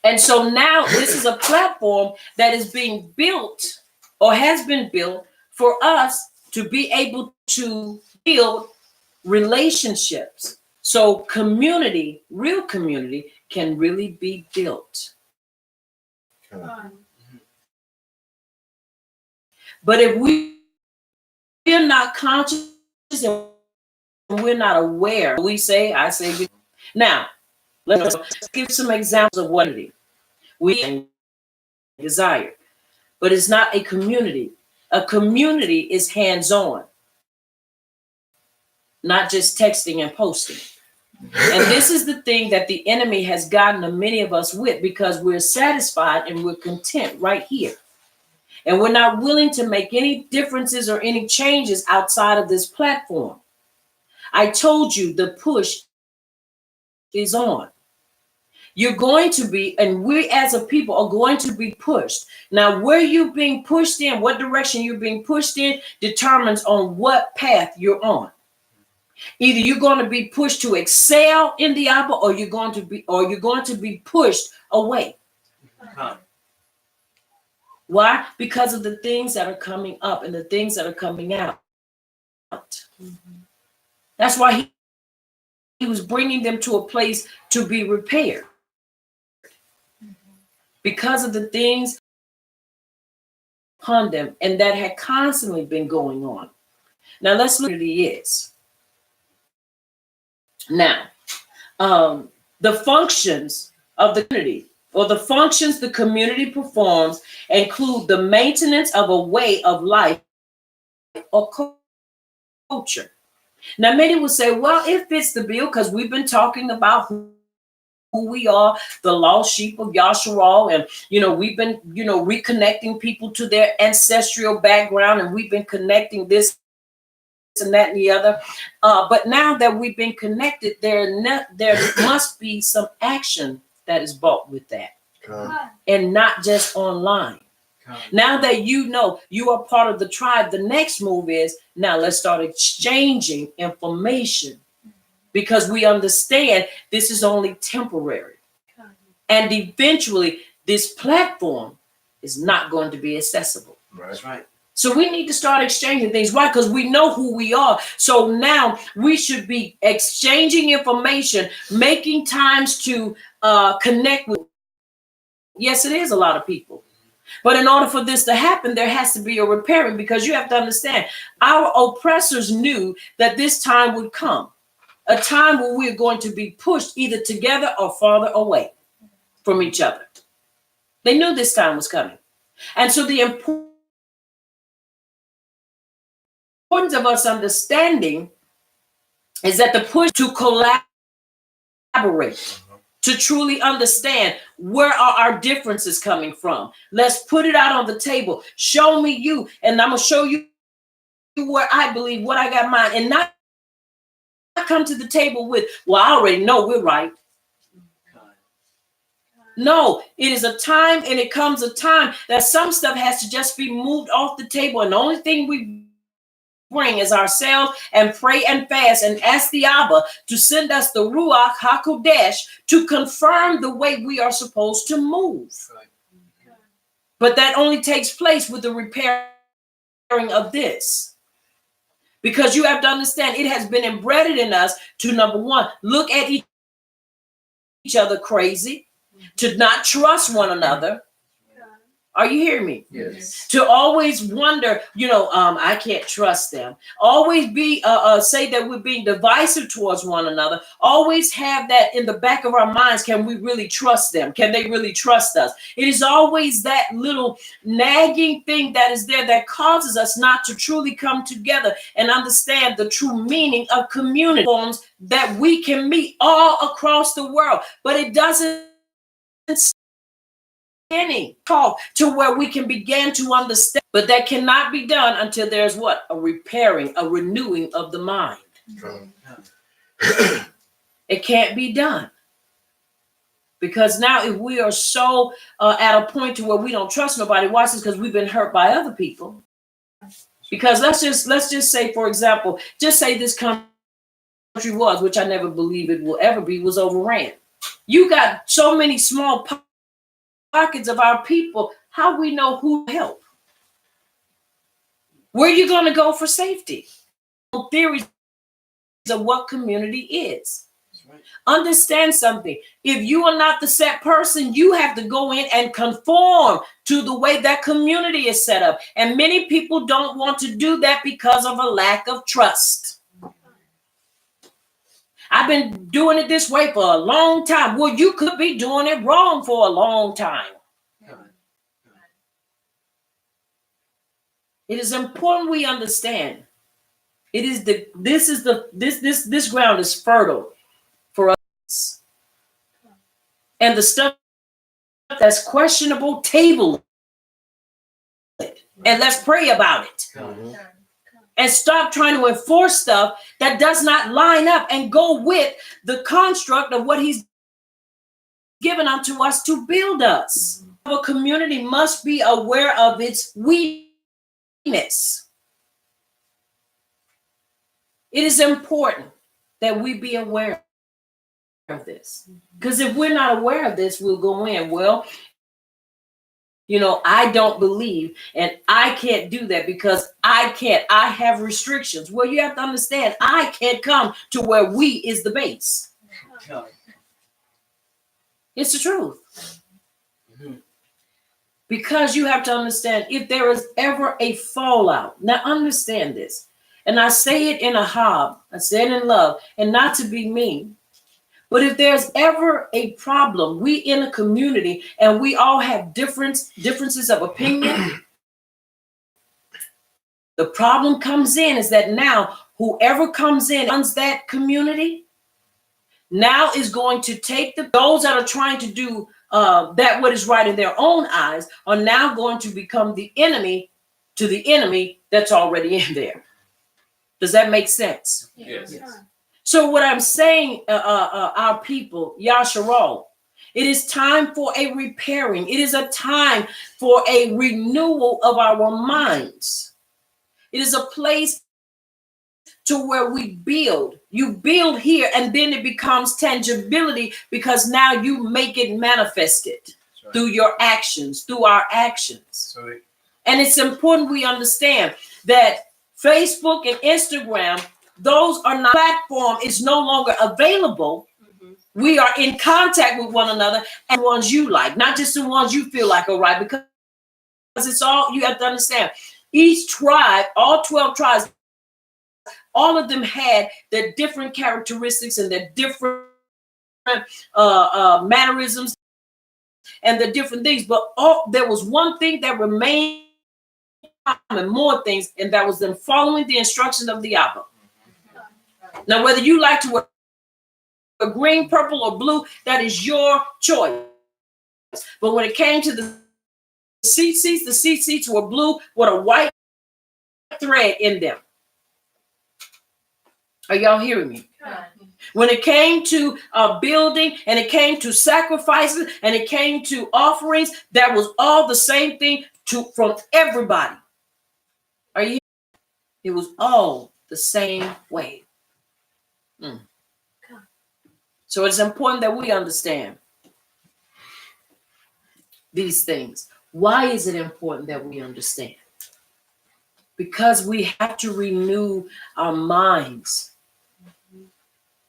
And so now this is a platform that is being built or has been built for us to be able to build relationships. So community, real community, can really be built. But if we're not conscious and we're not aware, I say, now, let's give some examples of what it is we desire. But it's not a community. A community is hands-on, not just texting and posting. And this is the thing that the enemy has gotten to many of us with, because we're satisfied and we're content right here. And we're not willing to make any differences or any changes outside of this platform. I told you the push is on. You're going to be, and we as a people are going to be pushed. Now, where you're being pushed in, what direction you're being pushed in, determines on what path you're on. Either you're going to be pushed to excel in the Abba, or you're going to be pushed away. Why? Because of the things that are coming up and the things that are coming out. That's why he was bringing them to a place to be repaired. Because of the things upon them, and that had constantly been going on. Now let's look at what it is. Now, the functions of the community, or the functions the community performs, include the maintenance of a way of life or culture. Now, many will say, well, it fits the bill because we've been talking about who we are, the lost sheep of Yasharal, and we've been reconnecting people to their ancestral background, and we've been connecting this and that and the other. But now that we've been connected, there must be some action that is bought with that, and not just online. Now that you know you are part of the tribe, the next move is, now let's start exchanging information, because we understand this is only temporary. And eventually this platform is not going to be accessible. That's right. So we need to start exchanging things. Why? Because we know who we are. So now we should be exchanging information, making times to connect with. Yes, it is a lot of people. But in order for this to happen, there has to be a repairing, because you have to understand, our oppressors knew that this time would come, a time where we're going to be pushed either together or farther away from each other. They knew this time was coming. And so the importance of us understanding is that the push to collaborate, to truly understand where are our differences coming from. Let's put it out on the table. Show me you, and I'm going to show you where I believe, what I got mine, and not come to the table with, well, I already know we're right. No, it is a time, and it comes a time that some stuff has to just be moved off the table, and the only thing we bring is ourselves, and pray and fast and ask the Abba to send us the Ruach HaKodesh to confirm the way we are supposed to move. But that only takes place with the repairing of this. Because you have to understand, it has been embedded in us to, number one, look at each other crazy, to not trust one another. Are you hearing me? Yes. To always wonder, I can't trust them. Always be say that we're being divisive towards one another. Always have that in the back of our minds. Can we really trust them? Can they really trust us? It is always that little nagging thing that is there that causes us not to truly come together and understand the true meaning of community forms that we can meet all across the world. But it doesn't any talk to where we can begin to understand, but that cannot be done until there's what? A repairing, a renewing of the mind. It can't be done. Because now if we are so at a point to where we don't trust nobody, watch this, because we've been hurt by other people. Because let's just say, for example, just say this country was, which I never believe it will ever be, was overran. You got so many small pockets of our people. How we know who to help? Where are you going to go for safety? Theories of what community is. Right. Understand something. If you are not the set person, you have to go in and conform to the way that community is set up. And many people don't want to do that because of a lack of trust. I've been doing it this way for a long time. Well, you could be doing it wrong for a long time. It is important we understand. This ground is fertile for us. And the stuff that's questionable, table it. And let's pray about it. And stop trying to enforce stuff that does not line up and go with the construct of what he's given unto us to build us. Our community must be aware of its weakness. It is important that we be aware of this. Because if we're not aware of this, we'll go in, well, I don't believe, and I can't do that because I have restrictions. Well, you have to understand, I can't come to where we is the base. It's the truth. Because you have to understand, if there is ever a fallout, now understand this, and I say it in a hob, I say it in love, and not to be mean, but if there's ever a problem, we in a community, and we all have differences of opinion, the problem comes in is that now whoever comes in runs that community, now is going to take those that are trying to do that what is right in their own eyes are now going to become the enemy to the enemy that's already in there. Does that make sense? Yes. So what I'm saying, our people, Yasharal, it is time for a repairing. It is a time for a renewal of our minds. It is a place to where we build. You build here, and then it becomes tangibility because now you make it manifested through your actions, through our actions. Right. And it's important we understand that Facebook and Instagram, those are not platform is no longer available. We are in contact with one another and the ones you like, not just the ones you feel like are right, because it's all, you have to understand. Each tribe, all 12 tribes, all of them had their different characteristics and their different mannerisms and the different things. But there was one thing that remained common, more things, and that was them following the instructions of the Abba. Now, whether you like to wear green, purple, or blue, that is your choice. But when it came to the seats were blue with a white thread in them. Are y'all hearing me? When it came to building, and it came to sacrifices, and it came to offerings, that was all the same thing from everybody. Are you? It was all the same way. So it's important that we understand these things. Why is it important that we understand? Because we have to renew our minds.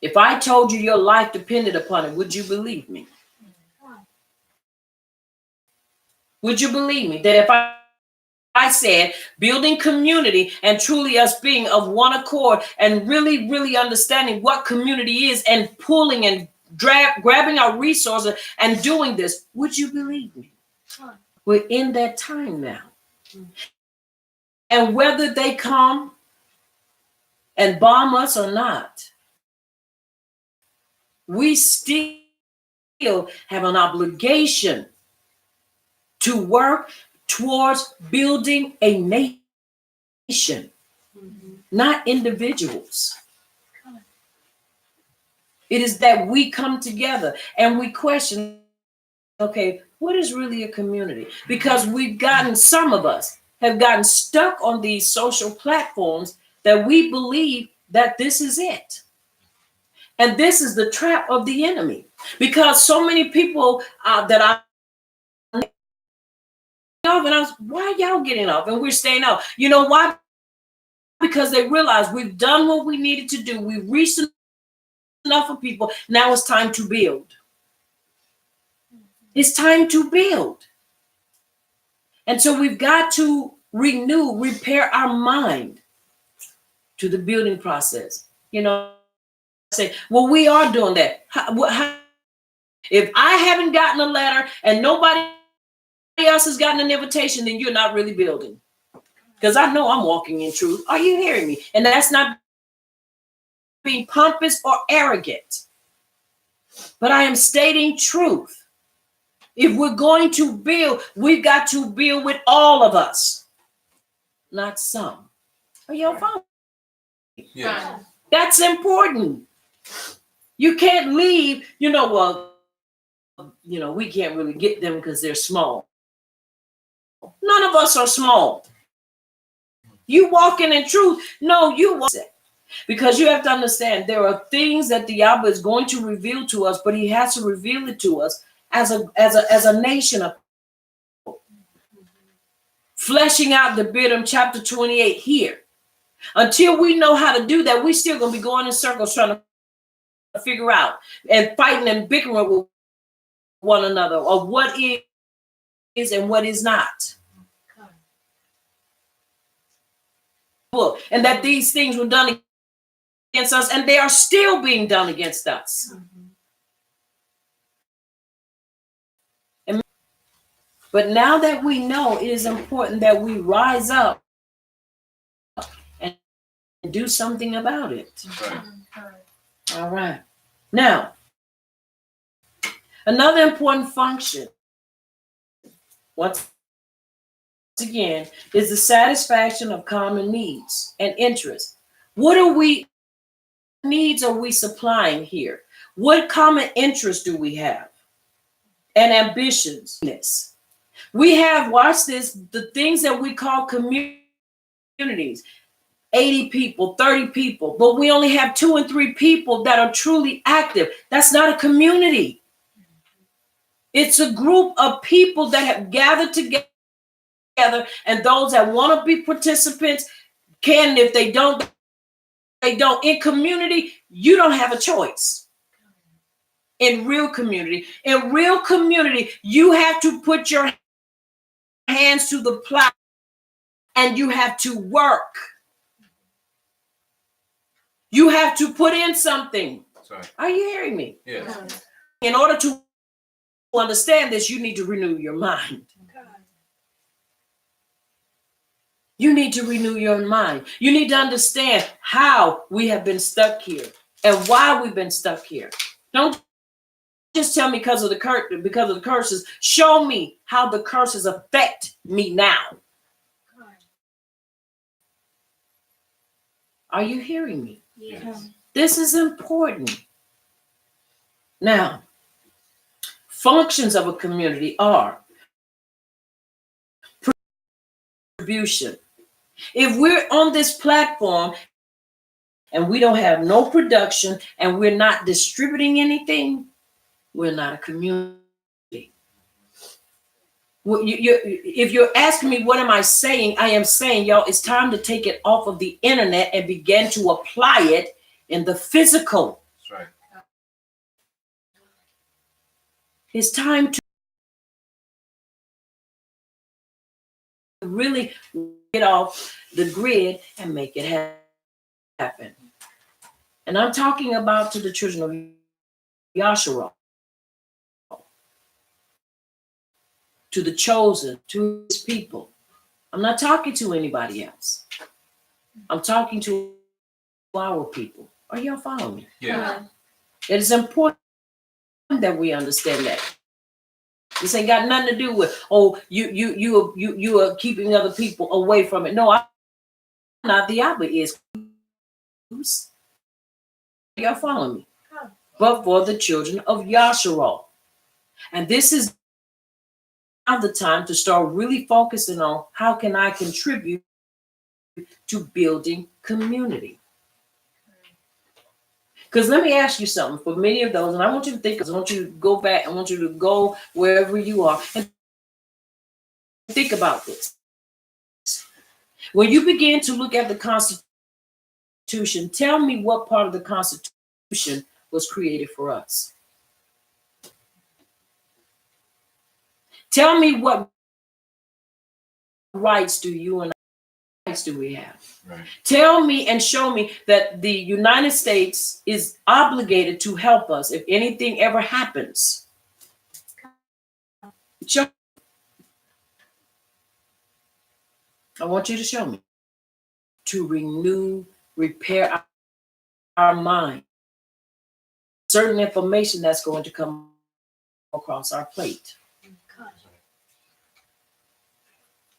If I told you your life depended upon it, would you believe me? Would you believe me that if I said building community and truly us being of one accord and really, really understanding what community is and pulling and grabbing our resources and doing this, would you believe me? We're in that time now. And whether they come and bomb us or not, we still have an obligation to work towards building a nation, not individuals. It is that we come together and we question, okay, what is really a community? Because some of us have gotten stuck on these social platforms that we believe that this is it. And this is the trap of the enemy. Because so many people that I off, and I was, why are y'all getting off? And we're staying out. You know why? Because they realize we've done what we needed to do. We've reached enough of people. Now it's time to build. It's time to build. And so we've got to repair our mind to the building process. You know, say, well, we are doing that. If I haven't gotten a letter and nobody else has gotten an invitation, then you're not really building. Because I know I'm walking in truth. Are you hearing me? And that's not being pompous or arrogant. But I am stating truth. If we're going to build, we've got to build with all of us, not some. Are y'all following? Yeah. That's important. You can't leave, we can't really get them because they're small. None of us are small. You walking in truth. No, you walk it. Because you have to understand there are things that the Abba is going to reveal to us, but he has to reveal it to us as a nation of fleshing out the Bidum chapter 28 here. Until we know how to do that, we still gonna be going in circles trying to figure out and fighting and bickering with one another of what is and what is not. And that these things were done against us, and they are still being done against us. But now that we know, it is important that we rise up and do something about it. Right. All right. Now, another important function, once again, is the satisfaction of common needs and interests. What needs are we supplying here? What common interests do we have? And ambitions. We have, watch this, the things that we call communities. 80 people, 30 people, but we only have 2 and 3 people that are truly active. That's not a community. It's a group of people that have gathered together, and those that want to be participants can. If they don't, they don't. In community, you don't have a choice. In real community, you have to put your hands to the plow and you have to work. You have to put in something. Sorry. Are you hearing me? Yes. In order to understand this, you need to renew your mind. You need to renew your mind. You need to understand how we have been stuck here and why we've been stuck here. Don't just tell me because of the curses. Show me how the curses affect me now. Are you hearing me? Yes. This is important. Now, functions of a community are distribution. If we're on this platform and we don't have no production and we're not distributing anything, we're not a community. If you're asking me what am I saying, I am saying, y'all, it's time to take it off of the internet and begin to apply it in the physical. That's right. It's time to really get off the grid and make it happen. And I'm talking about to the children of Yasharal, to the chosen, to his people. I'm not talking to anybody else. I'm talking to our people. Are y'all following me? Yeah. It is important that we understand that. This ain't got nothing to do with, oh, you are keeping other people away from it. No, I'm not. The Abba is. Y'all following me? But for the children of Yasharal. And this is now the time to start really focusing on how can I contribute to building community. Because let me ask you something. For many of those, and I want you to think, I want you to go back, I want you to go wherever you are and think about this. When you begin to look at the Constitution, tell me what part of the Constitution was created for us. Tell me what rights do you and rights do we have? Right. Tell me and show me that the United States is obligated to help us if anything ever happens. Show. I want you to show me. To renew, repair our mind. Certain information that's going to come across our plate.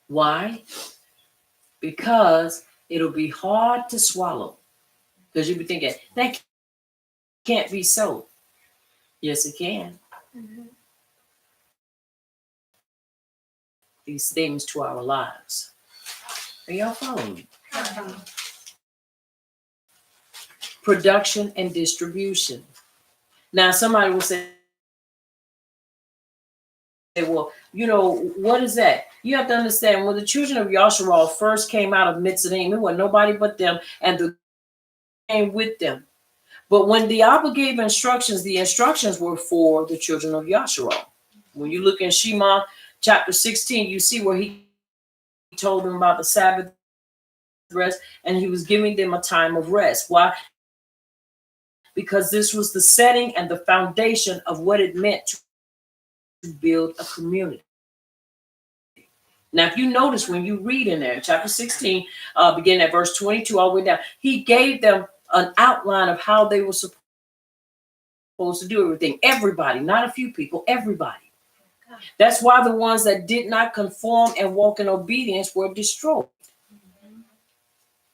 Why? Because it'll be hard to swallow. Because you'll be thinking, that can't be so. Yes, it can. Mm-hmm. These things to our lives. Are y'all following me? Uh-huh. Production and distribution. Now, somebody will say, well, you know, what is that? You have to understand, when the children of Yasharal first came out of Mitzrayim, it was nobody but them, and the came with them. But when the Abba gave instructions, the instructions were for the children of Yasharal. When you look in Shema chapter 16, you see where he told them about the Sabbath rest, and he was giving them a time of rest. Why? Because this was the setting and the foundation of what it meant to build a community. Now, if you notice when you read in there in chapter 16, beginning at verse 22 all the way down, he gave them an outline of how they were supposed to do everything. Everybody, not a few people, everybody. That's why the ones that did not conform and walk in obedience were destroyed.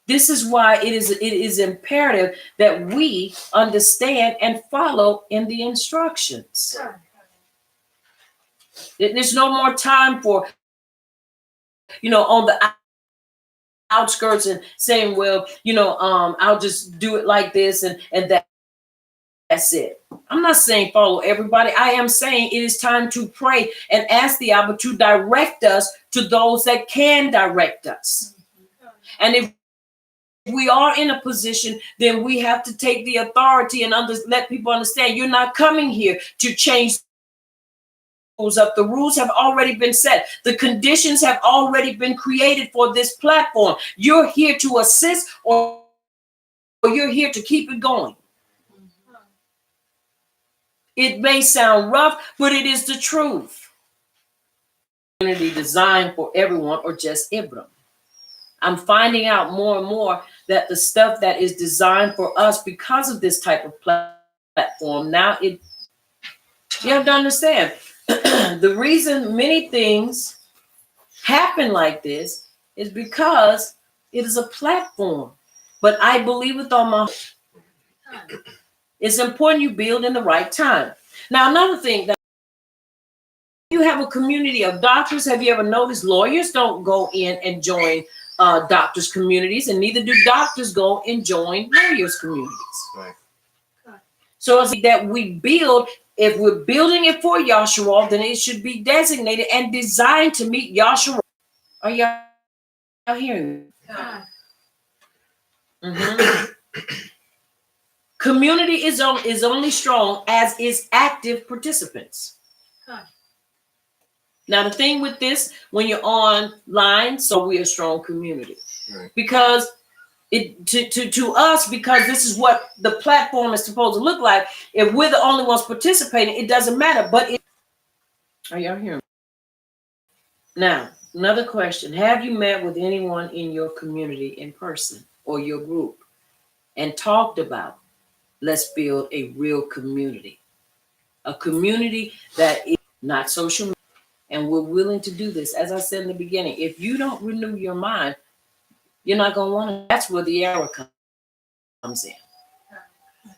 This is why it is imperative that we understand and follow in the instructions. There's no more time for, on the outskirts and saying, well, I'll just do it like this and that's it. I'm not saying follow everybody. I am saying it is time to pray and ask the Abba to direct us to those that can direct us. And if we are in a position, then we have to take the authority and let people understand you're not coming here to change rules up. The rules have already been set. The conditions have already been created for this platform. You're here to assist or you're here to keep it going. It may sound rough, but it is the truth. Community designed for everyone or just Ibram. I'm finding out more and more that the stuff that is designed for us because of this type of platform, now you have to understand the reason many things happen like this is because it is a platform. But I believe with all my heart, it's important you build in the right time. Now, another thing, that you have a community of doctors. Have you ever noticed lawyers don't go in and join doctors' communities, and neither do doctors go and join lawyers' communities. Right. So it's that we build, if we're building it for Yasharal, then it should be designated and designed to meet Yasharal. Are y'all hearing me? Mm-hmm. Community is only strong as its active participants. Now, the thing with this, when you're online, so we're a strong community. Right. Because to us, because this is what the platform is supposed to look like. If we're the only ones participating, it doesn't matter. But are y'all hearing me? Now, another question. Have you met with anyone in your community in person or your group and talked about, let's build a real community? A community that is not social media. And we're willing to do this. As I said in the beginning, if you don't renew your mind, you're not going to want to. That's where the error comes in.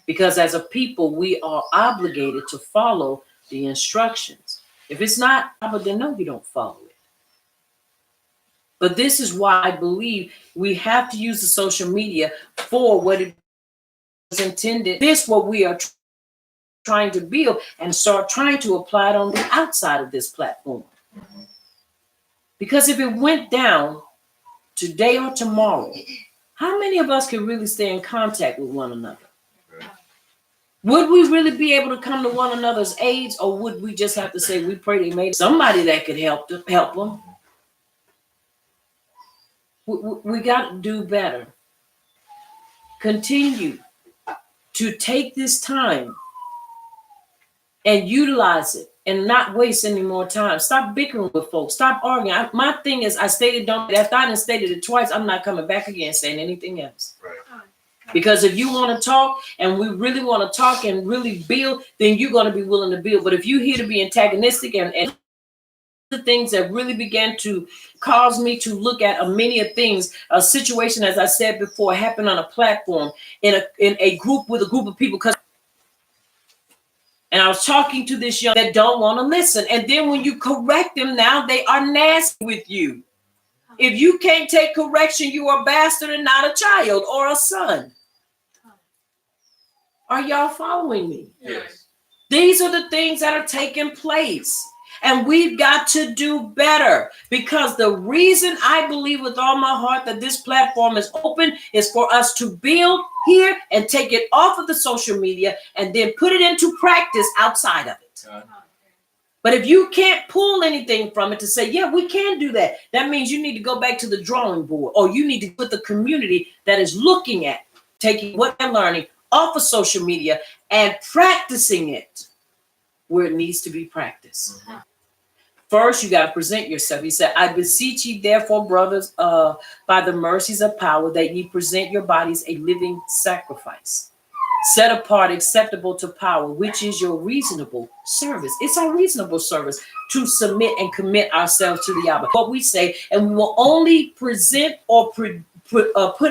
Because as a people, we are obligated to follow the instructions. If it's not, then no, you don't follow it. But this is why I believe we have to use the social media for what it was intended. This is what we are trying to build and start trying to apply it on the outside of this platform. Because if it went down today or tomorrow, how many of us can really stay in contact with one another? Right. Would we really be able to come to one another's aids, or would we just have to say we pray they made somebody that could help them? We got to do better. Continue to take this time and utilize it and not waste any more time. Stop bickering with folks. Stop arguing. My thing is, I stated don't. After I done stated it twice, I'm not coming back again saying anything else. Right. Because if you want to talk and we really want to talk and really build, then you're going to be willing to build. But if you're here to be antagonistic and the things that really began to cause me to look at many of things, a situation, as I said before, happened on a platform in a group with a group of people. And I was talking to this young that don't want to listen. And then when you correct them, now they are nasty with you. If you can't take correction, you are a bastard and not a child or a son. Are y'all following me? Yes. These are the things that are taking place. And we've got to do better, because the reason I believe with all my heart that this platform is open is for us to build here and take it off of the social media and then put it into practice outside of it. But if you can't pull anything from it to say, yeah, we can do that, that means you need to go back to the drawing board, or you need to put the community that is looking at taking what they're learning off of social media and practicing it where it needs to be practiced. Mm-hmm. First, you got to present yourself. He said, I beseech ye, therefore, brothers, by the mercies of power, that ye present your bodies a living sacrifice, set apart, acceptable to power, which is your reasonable service. It's our reasonable service to submit and commit ourselves to the Abba. What we say, and we will only present or put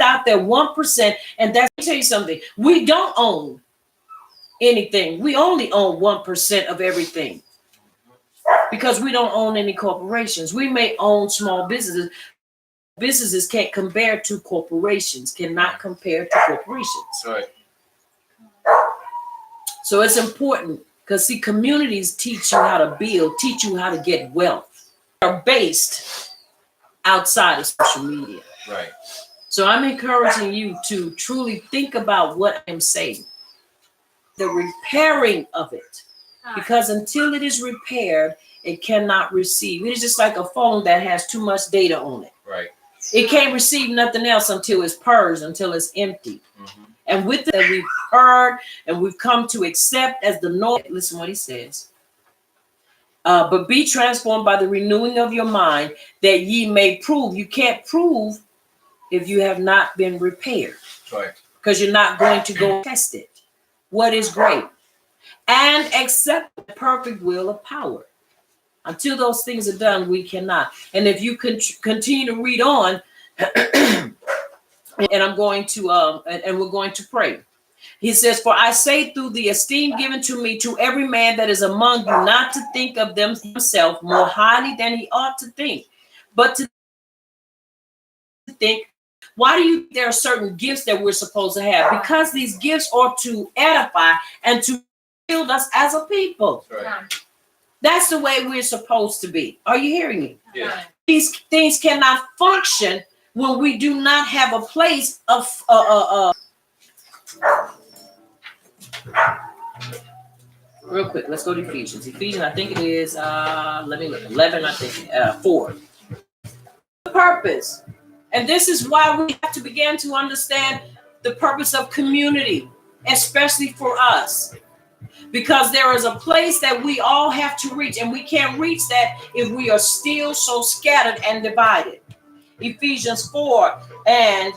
out there 1%. And that's, let me tell you something, we don't own anything. We only own 1% of everything. Because we don't own any corporations. We may own small businesses. Businesses can't compare to corporations, cannot compare to corporations. Right. So it's important, because see, communities teach you how to build, teach you how to get wealth. Are based outside of social media. Right. So I'm encouraging you to truly think about what I'm saying. The repairing of it. Because until it is repaired, it cannot receive. It is just like a phone that has too much data on it. Right. It can't receive nothing else until it's purged, until it's empty. Mm-hmm. And with that, we've heard and we've come to accept as the norm. Listen what he says. But be transformed by the renewing of your mind, that ye may prove. You can't prove if you have not been repaired. Right. Because you're not going to go test it. What is great? And accept the perfect will of power. Until those things are done, we cannot. And if you continue to read on, and I'm going to, and we're going to pray. He says, for I say through the esteem given to me, to every man that is among you, not to think of himself more highly than he ought to think, but to think, why do you think there are certain gifts that we're supposed to have? Because these gifts are to edify and to build us as a people. Right. That's the way we're supposed to be. Are you hearing me? Yeah. These things cannot function when we do not have a place of real quick. Let's go to Ephesians. Ephesians, I think it is, let me look, 11, I think, 4. The purpose. And this is why we have to begin to understand the purpose of community, especially for us. Because there is a place that we all have to reach, and we can't reach that if we are still so scattered and divided. Ephesians 4, and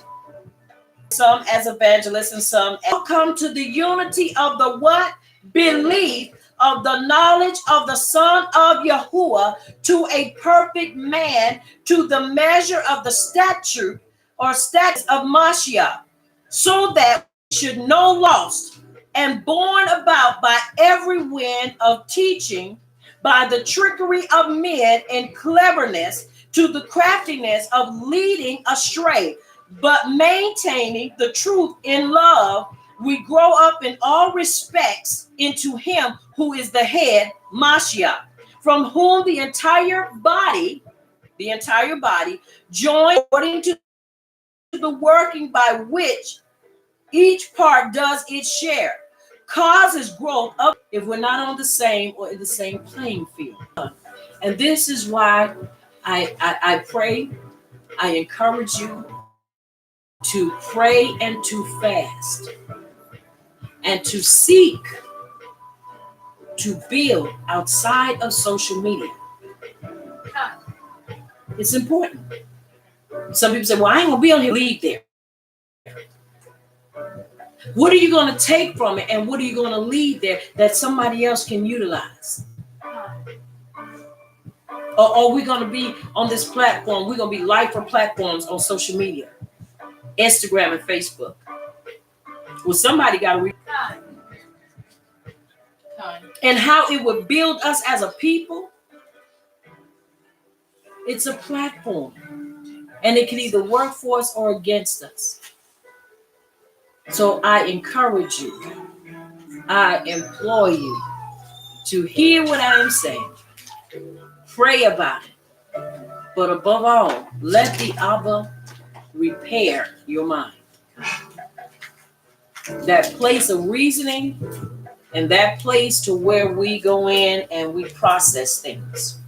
some as evangelists and some come to the unity of the what? Belief of the knowledge of the Son of Yahuwah, to a perfect man, to the measure of the stature or status of Mashiach, so that we should no lost and borne about by every wind of teaching, by the trickery of men and cleverness, to the craftiness of leading astray, but maintaining the truth in love, we grow up in all respects into him who is the head, Mashiach, from whom the entire body, joined according to the working by which each part does its share, causes growth up if we're not on the same or in the same playing field. And this is why I pray, I encourage you to pray and to fast and to seek to build outside of social media. It's important. Some people say, well, I ain't gonna be on here. Leave there. What are you going to take from it, and what are you going to leave there that somebody else can utilize? Or are we going to be on this platform? We're going to be live for platforms on social media, Instagram and Facebook. Well, somebody got to read. And how it would build us as a people. It's a platform, and it can either work for us or against us. So I encourage you, I implore you to hear what I am saying. Pray about it. But above all, let the Abba repair your mind. That place of reasoning and that place to where we go in and we process things.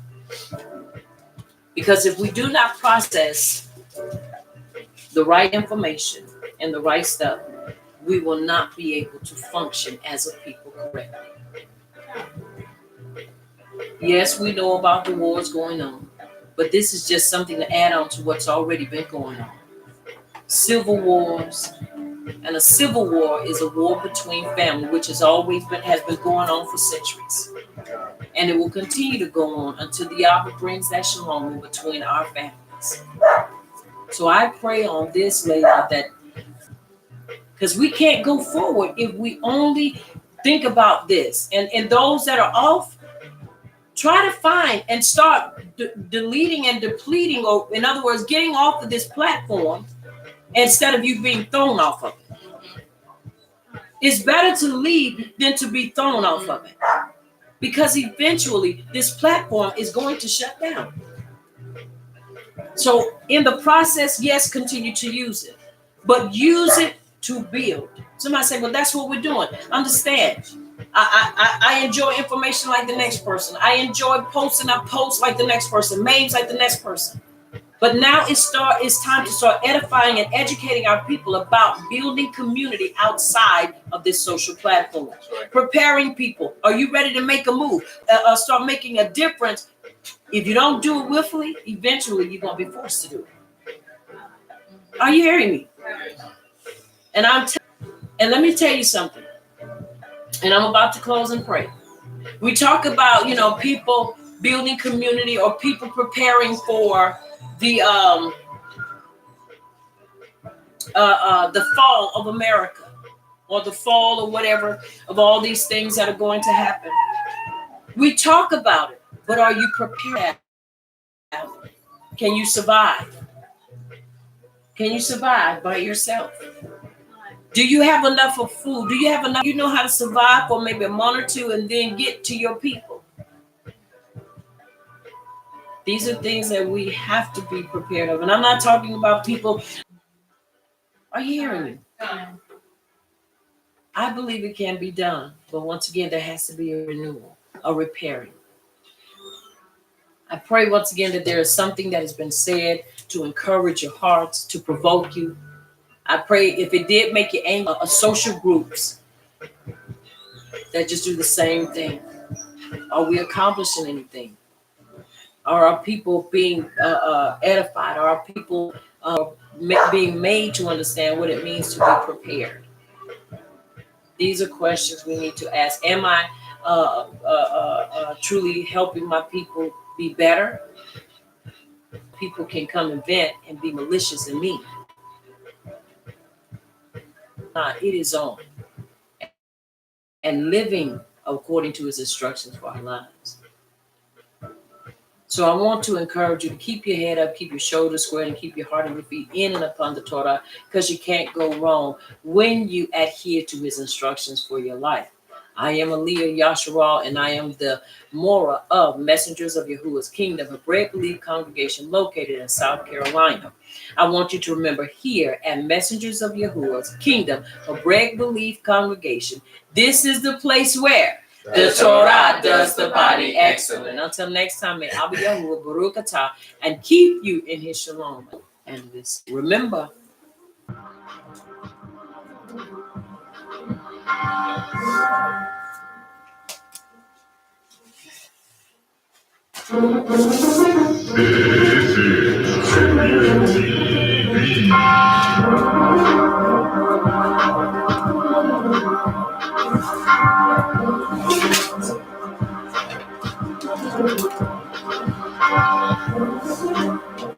Because if we do not process the right information and the right stuff, we will not be able to function as a people correctly. Yes, we know about the wars going on, but this is just something to add on to what's already been going on. Civil wars, and a civil war is a war between family, which has been going on for centuries, and it will continue to go on until the Abba brings that shalom in between our families. So I pray on this, Layla, that because we can't go forward if we only think about this. And those that are off, try to find and start deleting and depleting, or in other words, getting off of this platform instead of you being thrown off of it. It's better to leave than to be thrown off of it, because eventually this platform is going to shut down. So in the process, yes, continue to use it, but use it to build. Somebody say, well, that's what we're doing. Understand. I enjoy information like the next person. I enjoy posting. I post like the next person, memes like the next person. But now it's time to start edifying and educating our people about building community outside of this social platform. Right. Preparing people. Are you ready to make a move? Start making a difference. If you don't do it willfully, eventually you're going to be forced to do it. Are you hearing me? And and let me tell you something. And I'm about to close and pray. We talk about, people building community or people preparing for the fall of America, or the fall or whatever of all these things that are going to happen. We talk about it, but are you prepared? Can you survive? Can you survive by yourself? Do you have enough of food? Do you have enough? You know how to survive for maybe a month or two and then get to your people. These are things that we have to be prepared of. And I'm not talking about people. Are you hearing me? I believe it can be done, but once again, there has to be a renewal, a repairing. I pray once again that there is something that has been said to encourage your hearts, to provoke you. I pray if it did make you angry, social groups that just do the same thing. Are we accomplishing anything? Are our people being edified? Are our people being made to understand what it means to be prepared? These are questions we need to ask. Am I truly helping my people be better? People can come and vent and be malicious and mean. It is on. And living according to his instructions for our lives. So I want to encourage you to keep your head up, keep your shoulders squared, and keep your heart and your feet in and upon the Torah, because you can't go wrong when you adhere to his instructions for your life. I am Aliyah Yasharal, and I am the Mora of Messengers of Yahuwah's Kingdom, a Bread Belief congregation located in South Carolina. I want you to remember here at Messengers of Yahuwah's Kingdom, a Bread Belief congregation, this is the place where the Torah does the body excellent. Until next time, may Abba Yahuwah Baruch Atah and keep you in his shalom. And this, remember, This is community